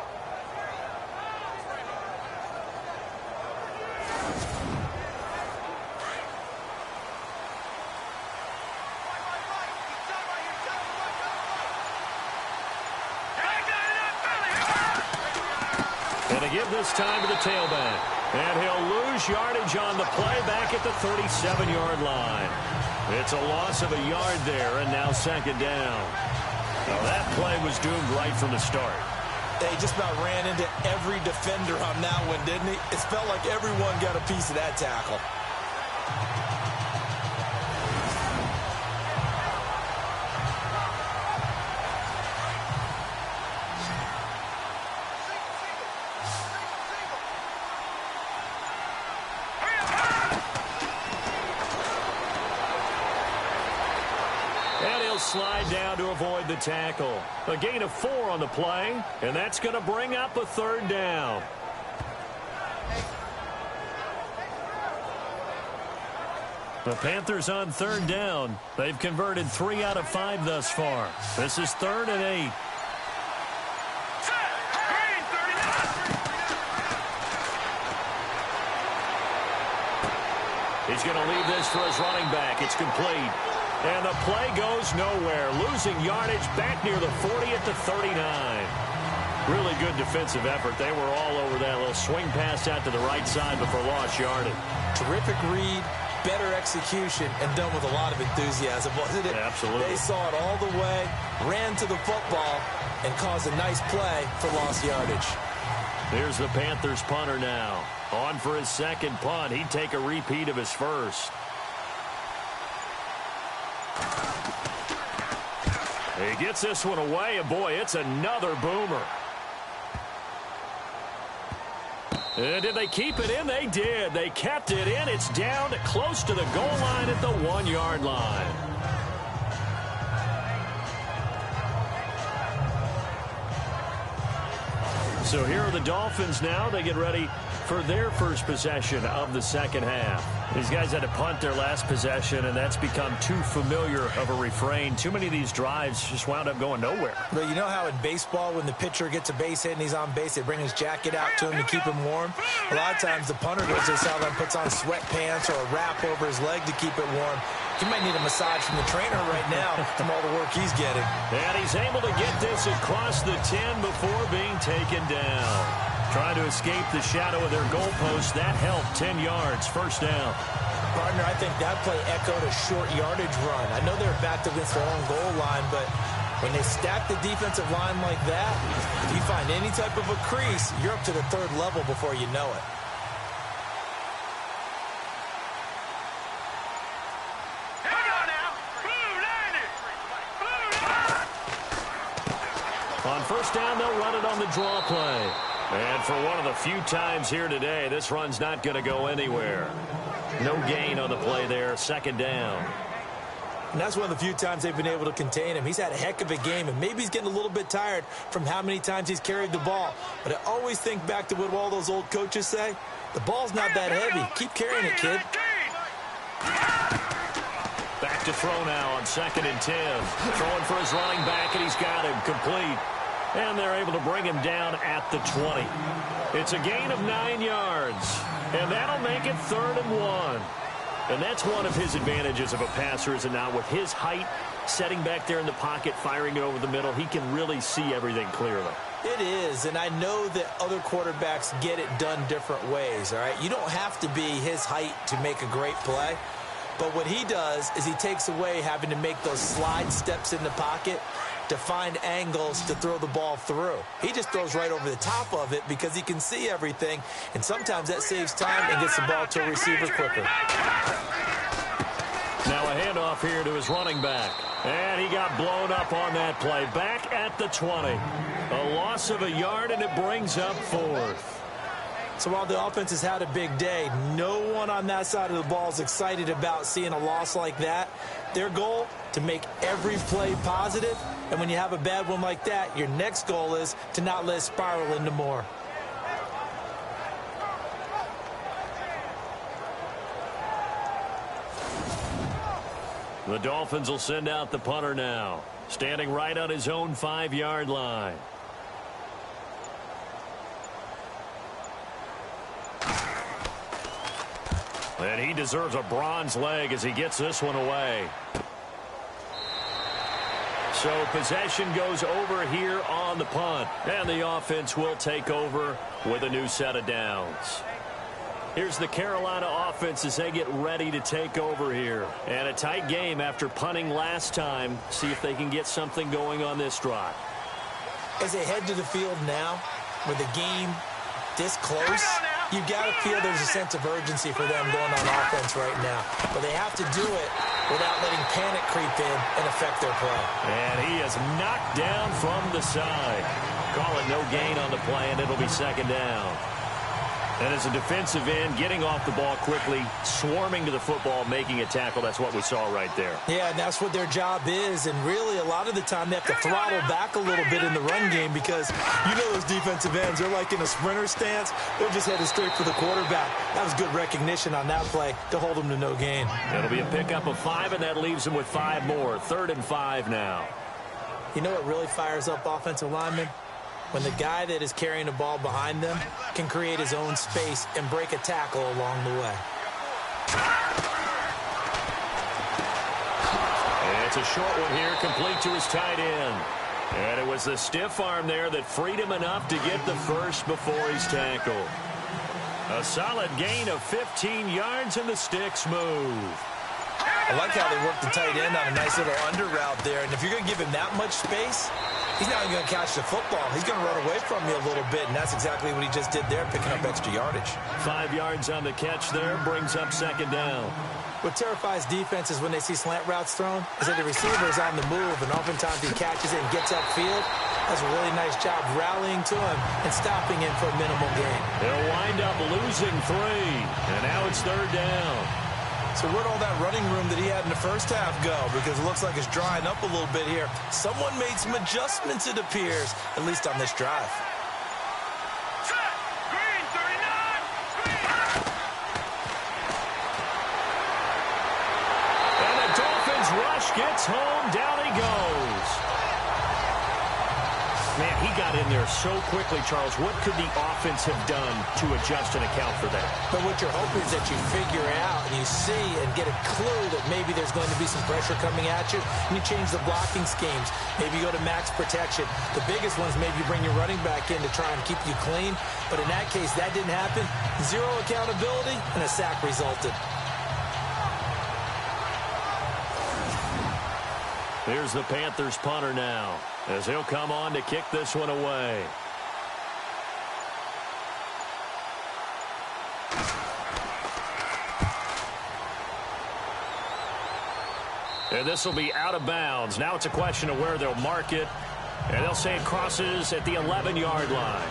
Give this time to the tailback. And he'll lose yardage on the play back at the 37-yard line. It's a loss of a yard there, and now second down. Now that play was doomed right from the start. They just about ran into every defender on that one, didn't he? It felt like everyone got a piece of that tackle. Slide down to avoid the tackle. A gain of 4 on the play, and that's going to bring up a third down. The Panthers on third down. They've converted 3 out of 5 thus far. This is 3rd and 8. He's going to leave this for his running back. It's complete. And the play goes nowhere. Losing yardage back near the 40 at the 39. Really good defensive effort. They were all over that little swing pass out to the right side before lost yardage. Terrific read, better execution, and done with a lot of enthusiasm, wasn't it? Yeah, absolutely. They saw it all the way, ran to the football, and caused a nice play for lost yardage. Here's the Panthers punter now. On for his second punt. He'd take a repeat of his first. He gets this one away, and boy, it's another boomer. And did they keep it in? They did. They kept it in. It's down close to the goal line at the 1-yard line. So here are the Dolphins now. They get ready for their first possession of the second half. These guys had to punt their last possession, and that's become too familiar of a refrain. Too many of these drives just wound up going nowhere. But you know how in baseball, when the pitcher gets a base hit and he's on base, they bring his jacket out to him to keep him warm? A lot of times the punter goes to the sideline, puts on sweatpants or a wrap over his leg to keep it warm. He might need a massage from the trainer right now from all the work he's getting. And he's able to get this across the 10 before being taken down. Trying to escape the shadow of their goalpost. That helped. 10 yards, first down. Partner, I think that play echoed a short yardage run. I know they're backed against their own goal line, but when they stack the defensive line like that, if you find any type of a crease, you're up to the third level before you know it. On first down, they'll run it on the draw play. And for one of the few times here today, this run's not going to go anywhere. No gain on the play there, second down. And that's one of the few times they've been able to contain him. He's had a heck of a game, and maybe he's getting a little bit tired from how many times he's carried the ball. But I always think back to what all those old coaches say. The ball's not that heavy. Keep carrying it, kid. Back to throw now on 2nd and 10. Throwing for his running back, and he's got him complete. And they're able to bring him down at the 20. It's a gain of 9 yards. And that'll make it 3rd and 1. And that's one of his advantages of a passer, is it not? With his height, setting back there in the pocket, firing it over the middle, he can really see everything clearly. It is, and I know that other quarterbacks get it done different ways, all right? You don't have to be his height to make a great play. But what he does is he takes away having to make those slide steps in the pocket to find angles to throw the ball through. He just throws right over the top of it because he can see everything, and sometimes that saves time and gets the ball to a receiver quicker. Now a handoff here to his running back, and he got blown up on that play. Back at the 20. A loss of a yard, and it brings up 4th. So while the offense has had a big day, no one on that side of the ball is excited about seeing a loss like that. Their goal, to make every play positive. And when you have a bad one like that, your next goal is to not let it spiral into more. The Dolphins will send out the punter now, standing right on his own 5-yard line. And he deserves a bronze leg as he gets this one away. So possession goes over here on the punt. And the offense will take over with a new set of downs. Here's the Carolina offense as they get ready to take over here. And a tight game after punting last time. See if they can get something going on this drive. As they head to the field now, with the game this close, you've got to feel there's a sense of urgency for them going on offense right now. But they have to do it without letting panic creep in and affect their play. And he is knocked down from the side. Call it no gain on the play, and it'll be second down. And as a defensive end, getting off the ball quickly, swarming to the football, making a tackle, that's what we saw right there. Yeah, and that's what their job is. And really, a lot of the time, they have to throttle back a little bit in the run game because you know those defensive ends, they're like in a sprinter stance. They're just headed straight for the quarterback. That was good recognition on that play to hold them to no gain. It'll be a pickup of 5, and that leaves them with 5 more. 3rd and 5 now. You know what really fires up offensive linemen? When the guy that is carrying the ball behind them can create his own space and break a tackle along the way. And it's a short one here, complete to his tight end. And it was the stiff arm there that freed him enough to get the first before he's tackled. A solid gain of 15 yards, and the sticks move. I like how they work the tight end on a nice little under route there. And if you're going to give him that much space, he's not even going to catch the football. He's going to run away from you a little bit, and that's exactly what he just did there, picking up extra yardage. 5 yards on the catch there, brings up second down. What terrifies defenses when they see slant routes thrown is that the receiver is on the move, and oftentimes he catches it and gets upfield. Does a really nice job rallying to him and stopping him for a minimal gain. They'll wind up losing 3, and now it's third down. So where'd all that running room that he had in the first half go? Because it looks like it's drying up a little bit here. Someone made some adjustments, it appears, at least on this drive. Green 39. And the Dolphins rush gets home. Down he goes. Man, he got in there so quickly, Charles. What could the offense have done to adjust and account for that? But what you're hoping is that you figure out and you see and get a clue that maybe there's going to be some pressure coming at you, and you change the blocking schemes. Maybe you go to max protection. The biggest one is maybe you bring your running back in to try and keep you clean. But in that case, that didn't happen. 0 accountability, and a sack resulted. Here's the Panthers punter now, as he'll come on to kick this one away. And this will be out of bounds. Now it's a question of where they'll mark it. And they'll say it crosses at the 11-yard line.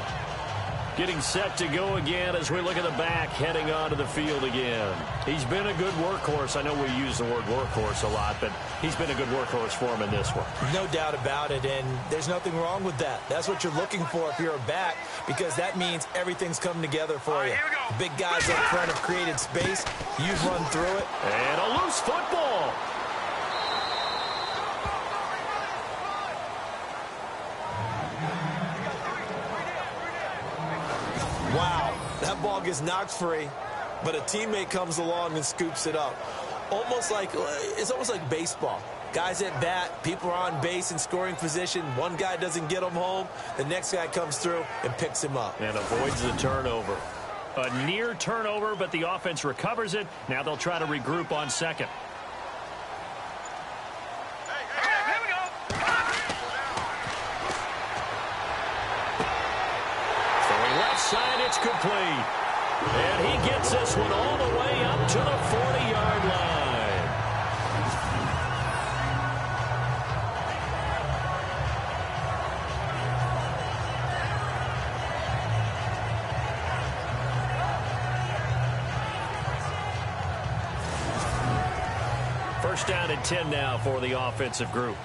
Getting set to go again as we look at the back, heading onto the field again. He's been a good workhorse. I know we use the word workhorse a lot, but he's been a good workhorse for him in this one. No doubt about it, and there's nothing wrong with that. That's what you're looking for if you're a back, because that means everything's coming together for you. The big guys up front have created space. You've run through it. And a loose football. Wow, that ball gets knocked free, but a teammate comes along and scoops it up. It's almost like baseball. Guys at bat, people are on base in scoring position. One guy doesn't get him home. The next guy comes through and picks him up. And avoids the turnover. A near turnover, but the offense recovers it. Now they'll try to regroup on second. Side, it's complete. And he gets this one all the way up to the 40-yard line. First down and 10 now for the offensive group.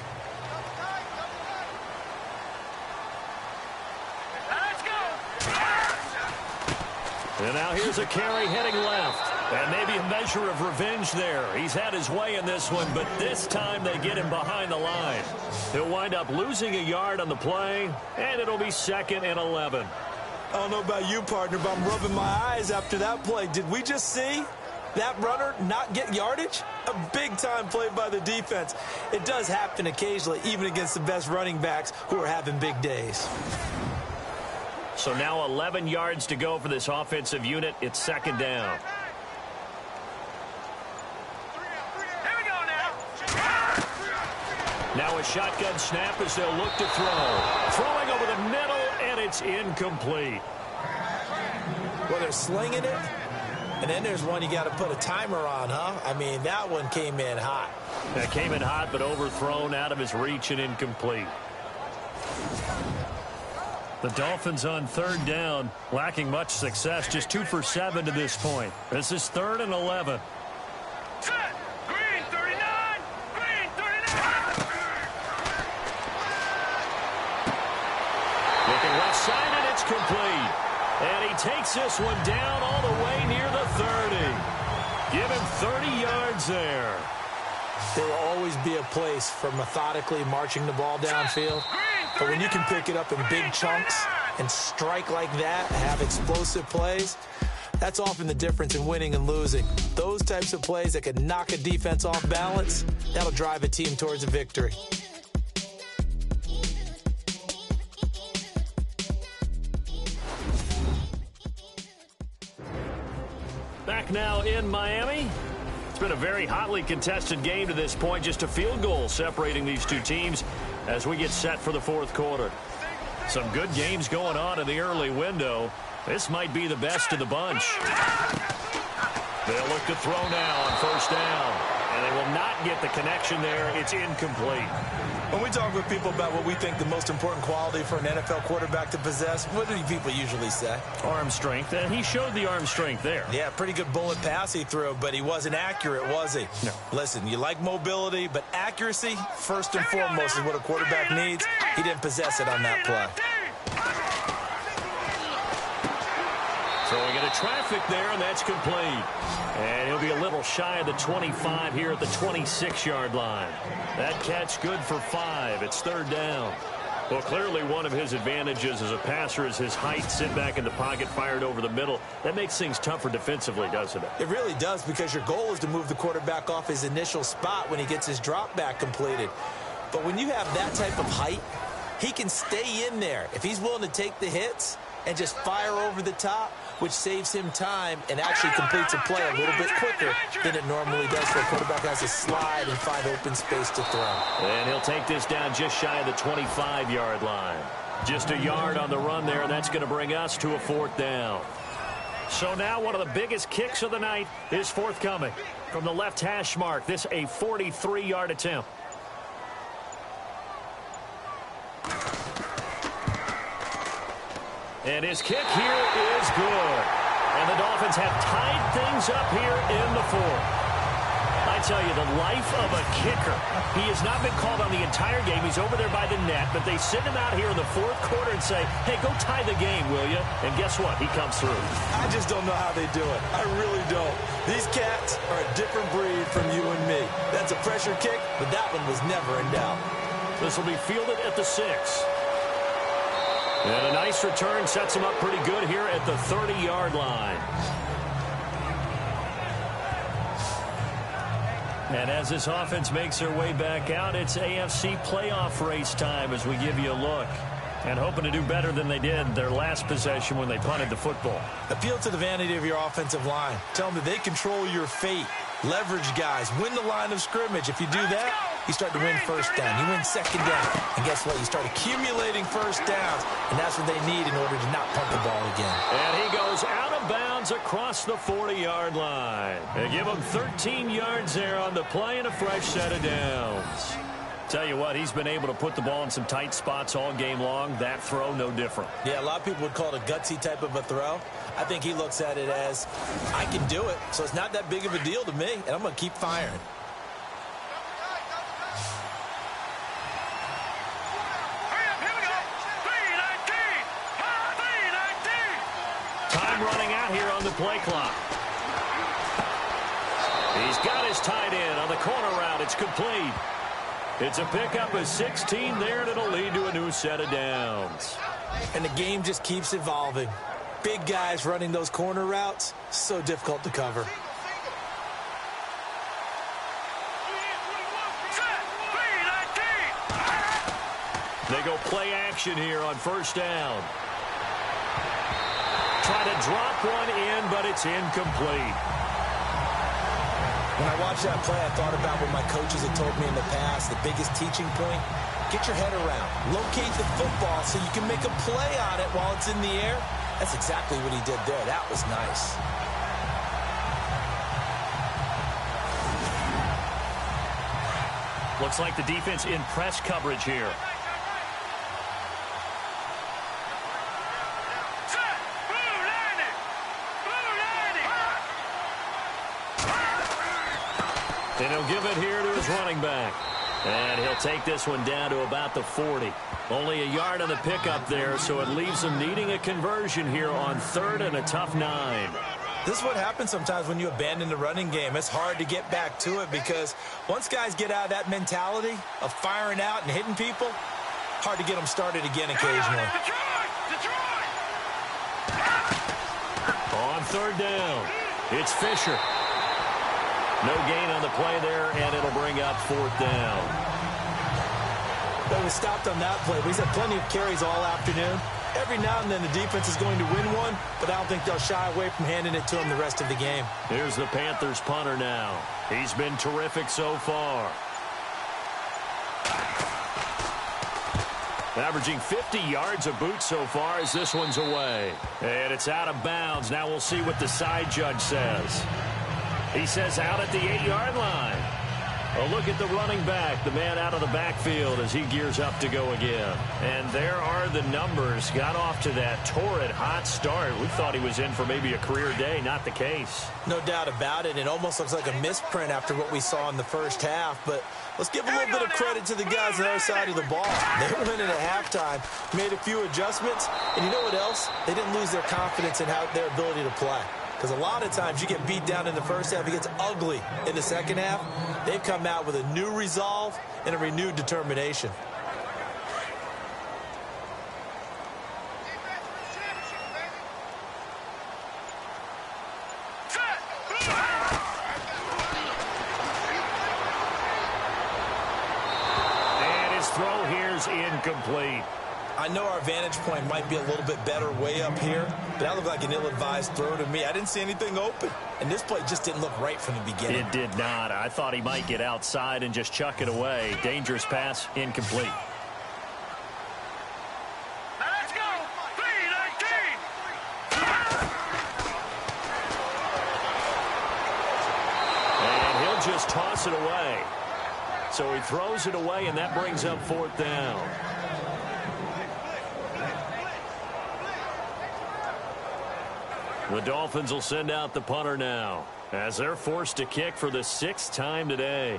And now here's a carry heading left. And maybe a measure of revenge there. He's had his way in this one, but this time they get him behind the line. He'll wind up losing a yard on the play, and it'll be 2nd and 11. I don't know about you, partner, but I'm rubbing my eyes after that play. Did we just see that runner not get yardage? A big-time play by the defense. It does happen occasionally, even against the best running backs who are having big days. So now 11 yards to go for this offensive unit. It's 2nd down. Here we go now. Now a shotgun snap as they'll look to throw. Throwing over the middle, and it's incomplete. Well, they're slinging it, and then there's one you got to put a timer on, huh? I mean, that one came in hot. That came in hot, but overthrown out of his reach and incomplete. The Dolphins on 3rd down, lacking much success, just 2 for 7 to this point. This is 3rd and 11. Set. Green 39. Green 39. Looking left side, and it's complete. And he takes this one down all the way near the 30. Give him 30 yards there. There will always be a place for methodically marching the ball downfield. But when you can pick it up in big chunks and strike like that and have explosive plays, That's often the difference in winning and losing. Those types of plays that can knock a defense off balance, that'll drive a team towards a victory. Back now in Miami. It's been a very hotly contested game to this point. Just a field goal separating these two teams as we get set for the fourth quarter. Some good games going on in the early window. This might be the best of the bunch. They'll look to throw now on first down. And they will not get the connection there. It's incomplete. When we talk with people about what we think the most important quality for an NFL quarterback to possess, what do people usually say? Arm strength, and he showed the arm strength there. Yeah, pretty good bullet pass he threw, but he wasn't accurate, was he? No. Listen, you like mobility, but accuracy, first and foremost, is what a quarterback needs. He didn't possess it on that play. So we get a traffic there, and that's complete. And he'll be a little shy of the 25 here at the 26-yard line. That catch good for 5. It's third down. Well, clearly one of his advantages as a passer is his height. Sit back in the pocket, fired over the middle. That makes things tougher defensively, doesn't it? It really does, because your goal is to move the quarterback off his initial spot when he gets his drop back completed. But when you have that type of height, he can stay in there. If he's willing to take the hits and just fire over the top, which saves him time and actually completes a play a little bit quicker than it normally does, so a quarterback has to slide and find open space to throw. And he'll take this down just shy of the 25-yard line. Just a yard on the run there, and that's going to bring us to a fourth down. So now one of the biggest kicks of the night is forthcoming. From the left hash mark, this a 43-yard attempt. And his kick here is good. And the Dolphins have tied things up here in the fourth. I tell you, the life of a kicker. He has not been called on the entire game. He's over there by the net, but they send him out here in the fourth quarter and say, hey, go tie the game, will you? And guess what? He comes through. I just don't know how they do it. I really don't. These cats are a different breed from you and me. That's a pressure kick, but that one was never in doubt. This will be fielded at the 6. And a nice return sets him up pretty good here at the 30-yard line. And as this offense makes their way back out, it's AFC playoff race time as we give you a look. And hoping to do better than they did their last possession when they punted the football. Appeal to the vanity of your offensive line. Tell them that they control your fate. Leverage guys. Win the line of scrimmage. If you do that, you start to win first down. You win second down. And guess what? You start accumulating first downs. And that's what they need in order to not punt the ball again. And he goes out of bounds across the 40-yard line. They give him 13 yards there on the play and a fresh set of downs. Tell you what, he's been able to put the ball in some tight spots all game long. That throw, no different. Yeah, a lot of people would call it a gutsy type of a throw. I think he looks at it as, I can do it, so it's not that big of a deal to me, and I'm going to keep firing. Time running out here on the play clock. He's got his tight end on the corner route. It's complete. It's a pickup of 16 there, and it'll lead to a new set of downs. And the game just keeps evolving. Big guys running those corner routes, so difficult to cover. They go play action here on first down. Try to drop one in, but it's incomplete. When I watched that play, I thought about what my coaches had told me in the past. The biggest teaching point, get your head around. Locate the football so you can make a play on it while it's in the air. That's exactly what he did there. That was nice. Looks like the defense in press coverage here. And he'll give it here to his running back. And he'll take this one down to about the 40. Only a yard on the pickup there, so it leaves him needing a conversion here on third and a tough 9. This is what happens sometimes when you abandon the running game. It's hard to get back to it because once guys get out of that mentality of firing out and hitting people, hard to get them started again occasionally. On third down, it's Fisher. No gain on the play there, and it'll bring up fourth down. They were stopped on that play, but he's had plenty of carries all afternoon. Every now and then the defense is going to win one, but I don't think they'll shy away from handing it to him the rest of the game. Here's the Panthers punter now. He's been terrific so far. Averaging 50 yards a boot so far as this one's away. And it's out of bounds. Now we'll see what the side judge says. He says out at the 8-yard line. A look at the running back, the man out of the backfield as he gears up to go again. And there are the numbers. Got off to that torrid hot start. We thought he was in for maybe a career day. Not the case. No doubt about it. It almost looks like a misprint after what we saw in the first half. But let's give a little bit of credit to the guys on the other side of the ball. They went in at halftime, made a few adjustments. And you know what else? They didn't lose their confidence in their ability to play. Because a lot of times you get beat down in the first half, it gets ugly in the second half. They've come out with a new resolve and a renewed determination. And his throw here's incomplete. I know our vantage point might be a little bit better way up here, but that looked like an ill-advised throw to me. I didn't see anything open, and this play just didn't look right from the beginning. It did not. I thought he might get outside and just chuck it away. Dangerous pass, incomplete. Now let's go. 3-19. And he'll just toss it away. So he throws it away, and that brings up fourth down. The Dolphins will send out the punter now as they're forced to kick for the 6th time today.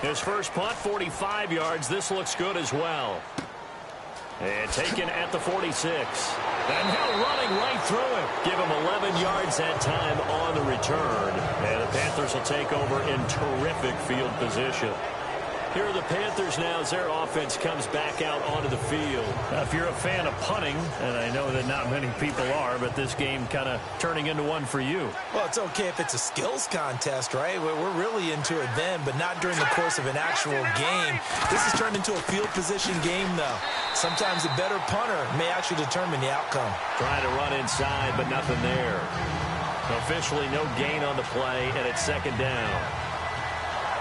His first punt, 45 yards. This looks good as well. And taken at the 46. And now running right through it. Give him 11 yards that time on the return. And the Panthers will take over in terrific field position. Here are the Panthers now as their offense comes back out onto the field. Now, if you're a fan of punting, and I know that not many people are, but this game kind of turning into one for you. Well, it's okay if it's a skills contest, right? We're really into it then, but not during the course of an actual game. This has turned into a field position game, though. Sometimes the better punter may actually determine the outcome. Trying to run inside, but nothing there. Officially no gain on the play, and it's second down.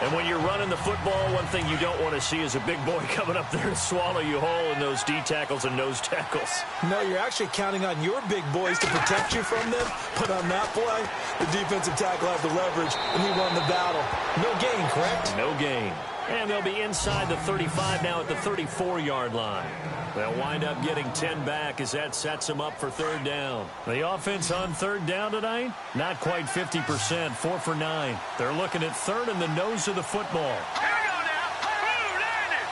And when you're running the football, one thing you don't want to see is a big boy coming up there and swallow you whole in those D tackles and nose tackles. No, you're actually counting on your big boys to protect you from them. But on that play, the defensive tackle had the leverage, and he won the battle. No gain, correct? No gain. And they'll be inside the 35 now at the 34-yard line. They'll wind up getting 10 back as that sets them up for third down. The offense on third down tonight, not quite 50%, 4 for 9. They're looking at third in the nose of the football. Here we go now. Move, landed.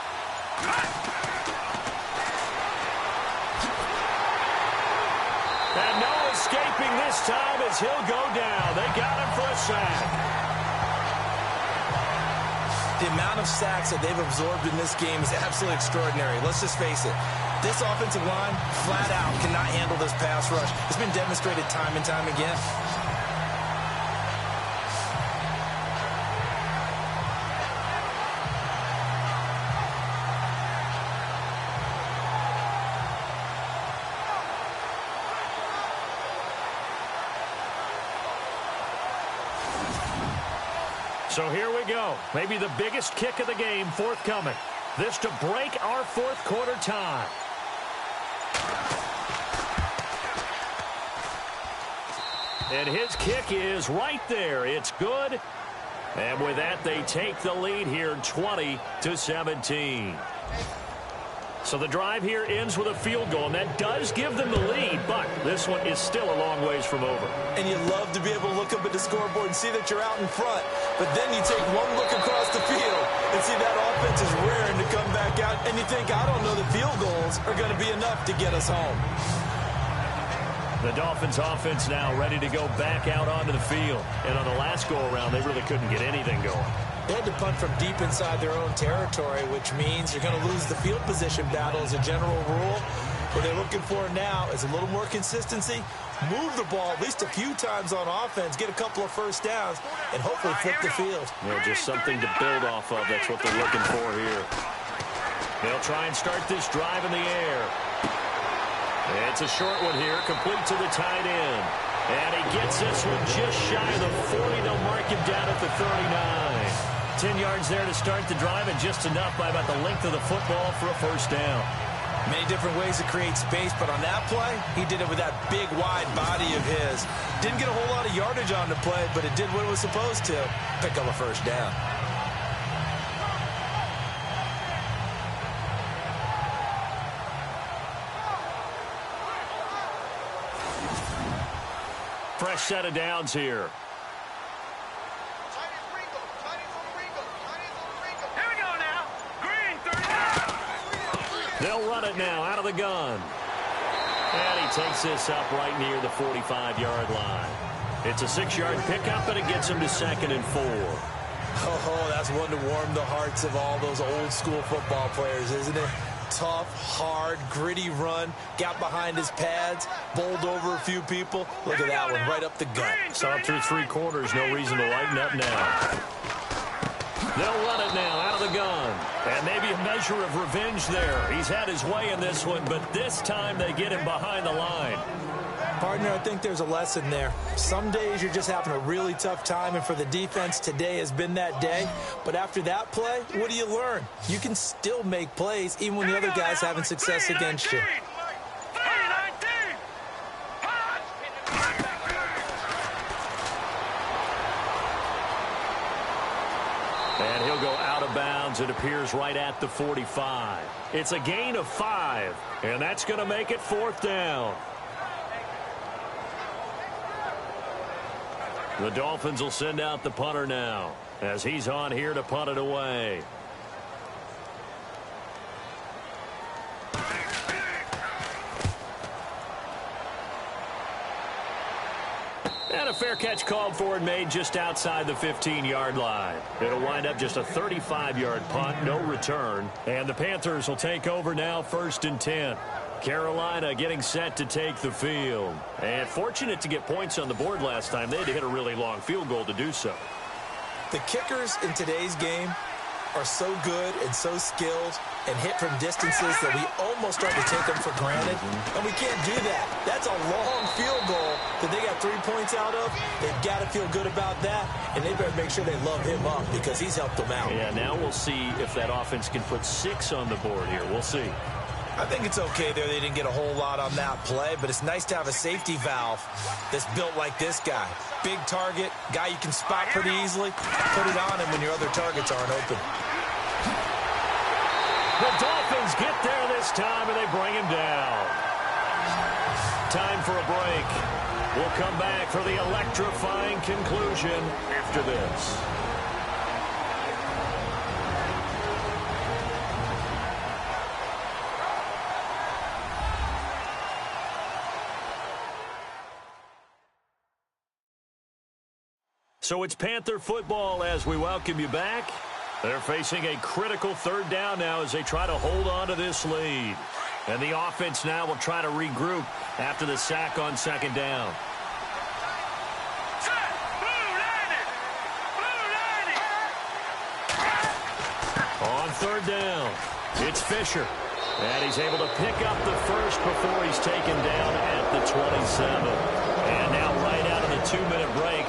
And no escaping this time as he'll go down. They got him for a sack. The amount of sacks that they've absorbed in this game is absolutely extraordinary. Let's just face it. This offensive line, flat out, cannot handle this pass rush. It's been demonstrated time and time again. So here we go. Maybe the biggest kick of the game forthcoming. This to break our fourth quarter tie. And his kick is right there. It's good. And with that, they take the lead here 20-17. So the drive here ends with a field goal, and that does give them the lead, but this one is still a long ways from over. And you love to be able to look up at the scoreboard and see that you're out in front, but then you take one look across the field and see that offense is raring to come back out, and you think, I don't know that field goals are going to be enough to get us home. The Dolphins offense now ready to go back out onto the field. And on the last go-around, they really couldn't get anything going. They had to punt from deep inside their own territory, which means you're going to lose the field position battle as a general rule. What they're looking for now is a little more consistency, move the ball at least a few times on offense, get a couple of first downs, and hopefully flip the field. Yeah, just something to build off of. That's what they're looking for here. They'll try and start this drive in the air. It's a short one here, complete to the tight end. And he gets this one just shy of the 40. They'll mark him down at the 39. 10 yards there to start the drive, and just enough by about the length of the football for a first down. Many different ways to create space, but on that play, he did it with that big, wide body of his. Didn't get a whole lot of yardage on the play, but it did what it was supposed to. Pick up a first down. Fresh set of downs here. They'll run it now out of the gun. And he takes this up right near the 45-yard line. It's a 6-yard pickup, and it gets him to 2nd and 4. Oh, that's one to warm the hearts of all those old-school football players, isn't it? Tough, hard, gritty run. Got behind his pads, bowled over a few people. Look at that one, right up the gut. Saw it through 3 quarters. No reason to lighten up now. They'll run it now out of the gun. And maybe a measure of revenge there. He's had his way in this one, but this time they get him behind the line. Partner, I think there's a lesson there. Some days you're just having a really tough time, and for the defense, today has been that day. But after that play, what do you learn? You can still make plays even when the other guy's having success against you. And he'll go out of bounds. It appears right at the 45. It's a gain of 5, and that's going to make it 4th down. The Dolphins will send out the punter now as he's on here to punt it away. And a fair catch called for and made just outside the 15-yard line. It'll wind up just a 35-yard punt, no return. And the Panthers will take over now, 1st and 10. Carolina getting set to take the field. And fortunate to get points on the board last time. They had to hit a really long field goal to do so. The kickers in today's game are so good and so skilled and hit from distances that we almost start to take them for granted. And we can't do that. That's a long field goal that they got 3 points out of. They've got to feel good about that, and they better make sure they love him up because he's helped them out. Yeah, now we'll see if that offense can put 6 on the board here. We'll see. I think it's okay there. They didn't get a whole lot on that play, but it's nice to have a safety valve that's built like this guy. Big target, guy you can spot pretty easily. Put it on him when your other targets aren't open. The Dolphins get there this time, and they bring him down. Time for a break. We'll come back for the electrifying conclusion after this. So it's Panther football as we welcome you back. They're facing a critical 3rd down now as they try to hold on to this lead. And the offense now will try to regroup after the sack on 2nd down. On 3rd down, it's Fisher. And he's able to pick up the first before he's taken down at the 27. And now right out of the 2-minute break,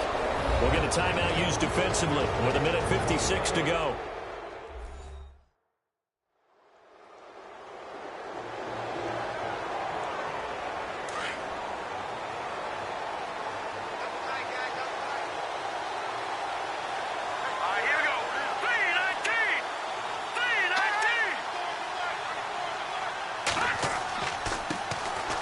we'll get a timeout used defensively with 1:56 to go.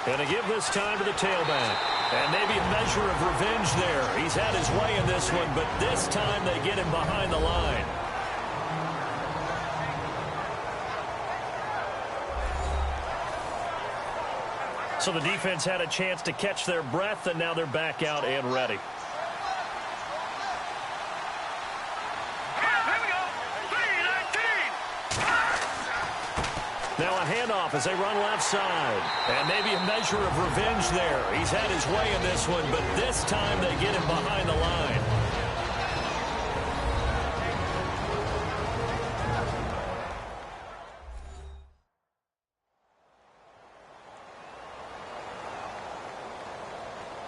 And to give this time to the tailback. And maybe a measure of revenge there. He's had his way in this one, but this time they get him behind the line. So the defense had a chance to catch their breath, and now they're back out and ready. Here we go. as they run left side. And maybe a measure of revenge there. He's had his way in this one, but this time they get him behind the line.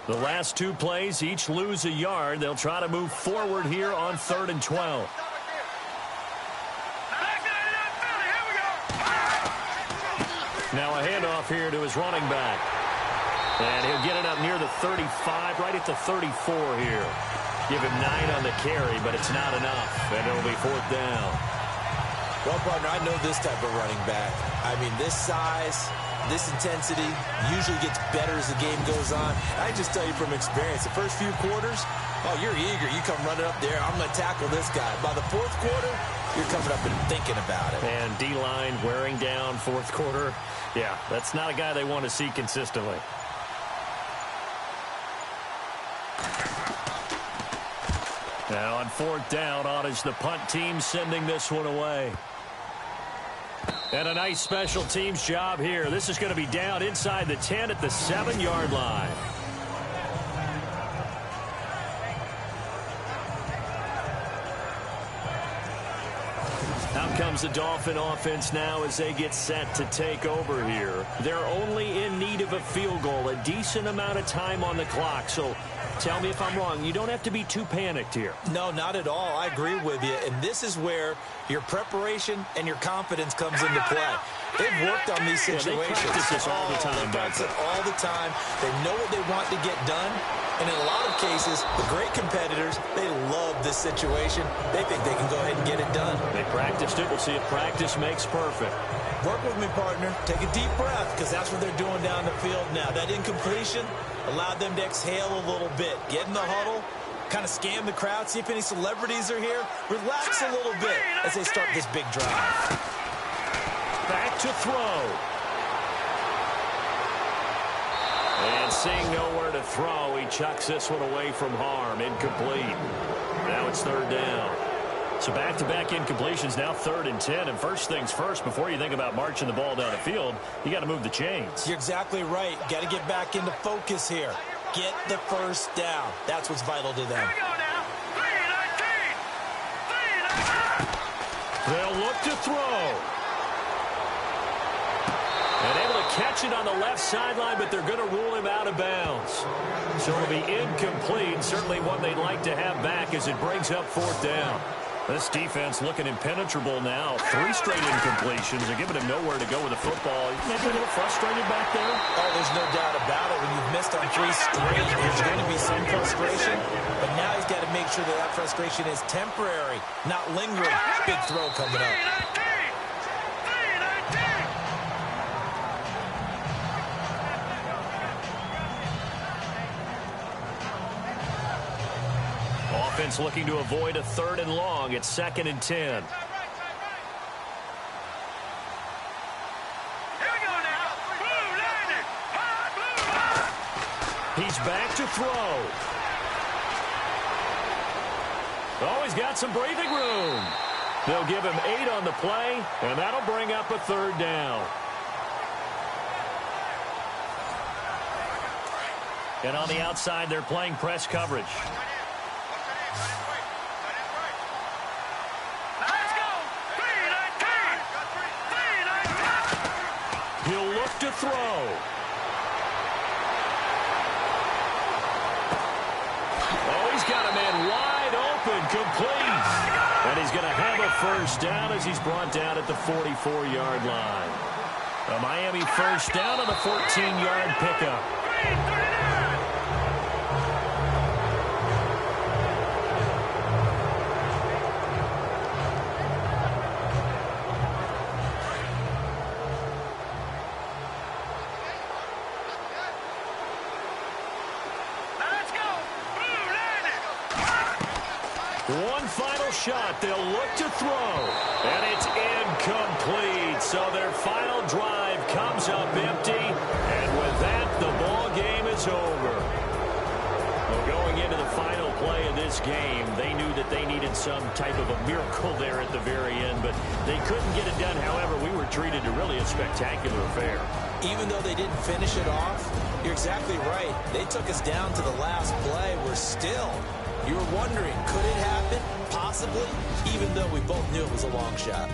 The last two plays each lose a yard. They'll try to move forward here on 3rd and 12. Now a handoff here to his running back. And he'll get it up near the 35, right at the 34 here. Give him 9 on the carry, but it's not enough. And it'll be 4th down. Well, partner, I know this type of running back. I mean, this size, this intensity usually gets better as the game goes on. I just tell you from experience, the first few quarters, oh, you're eager. You come running up there. I'm going to tackle this guy. By the 4th quarter, you're coming up and thinking about it. And D-line wearing down 4th quarter. Yeah, that's not a guy they want to see consistently. Now on 4th down, on is the punt team sending this one away. And a nice special teams job here. This is going to be down inside the 10 at the 7-yard line. Out comes the Dolphin offense now as they get set to take over here. They're only in need of a field goal, a decent amount of time on the clock. So tell me if I'm wrong. You don't have to be too panicked here. No, not at all. I agree with you. And this is where your preparation and your confidence comes into play. They've worked on these situations. Yeah, they practice this all the time. They practice it all the time. They know what they want to get done. And in a lot of cases, the great competitors, they love this situation. They think they can go ahead and get it done. They practiced it. We'll see if practice makes perfect. Work with me, partner. Take a deep breath, because that's what they're doing down the field now. That incompletion allowed them to exhale a little bit. Get in the huddle, kind of scan the crowd, see if any celebrities are here. Relax a little bit as they start this big drive. Back to throw. And seeing nowhere to throw, he chucks this one away from harm. Incomplete. Now it's 3rd down. So back-to-back incompletions, now 3rd and 10. And first things first, before you think about marching the ball down the field, you got to move the chains. You're exactly right. Got to get back into focus here. Get the first down. That's what's vital to them. They'll look to throw. And able to catch it on the left sideline, but they're going to rule him out of bounds. So it'll be incomplete. Certainly one they'd like to have back as it brings up 4th down. This defense looking impenetrable now. 3 straight incompletions. They're giving him nowhere to go with the football. Maybe a little frustrated back there. Oh, there's no doubt about it. When you've missed on 3 straight, there's going to be some frustration. But now he's got to make sure that that frustration is temporary, not lingering. Big throw coming up. Offense looking to avoid a 3rd and long. It's 2nd and 10. Here we go now. Blue landed. High blue. He's back to throw. Oh, he's got some breathing room. They'll give him 8 on the play, and that'll bring up a 3rd down. And on the outside, they're playing press coverage. He'll look to throw. Oh, he's got a man wide open, complete. And he's going to have a first down as he's brought down at the 44-yard line. A Miami first down on the 14-yard pickup. One final shot. They'll look to throw. And it's incomplete. So their final drive comes up empty. And with that, the ball game is over. Well, going into the final play of this game, they knew that they needed some type of a miracle there at the very end, but they couldn't get it done. However, we were treated to really a spectacular affair. Even though they didn't finish it off, you're exactly right. They took us down to the last play. We're still, you were wondering, could it happen? Possibly, even though we both knew it was a long shot.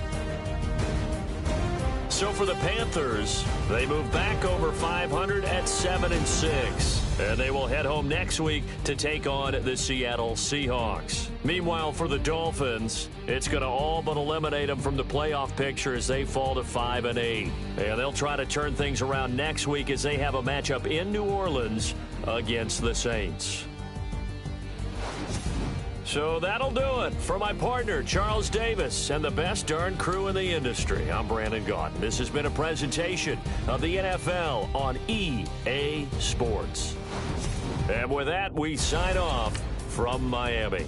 So for the Panthers, they move back over 500 at 7-6. And they will head home next week to take on the Seattle Seahawks. Meanwhile, for the Dolphins, it's going to all but eliminate them from the playoff picture as they fall to 5-8. And they'll try to turn things around next week as they have a matchup in New Orleans against the Saints. So that'll do it. For my partner, Charles Davis, and the best darn crew in the industry, I'm Brandon Gaudin. This has been a presentation of the NFL on EA Sports. And with that, we sign off from Miami.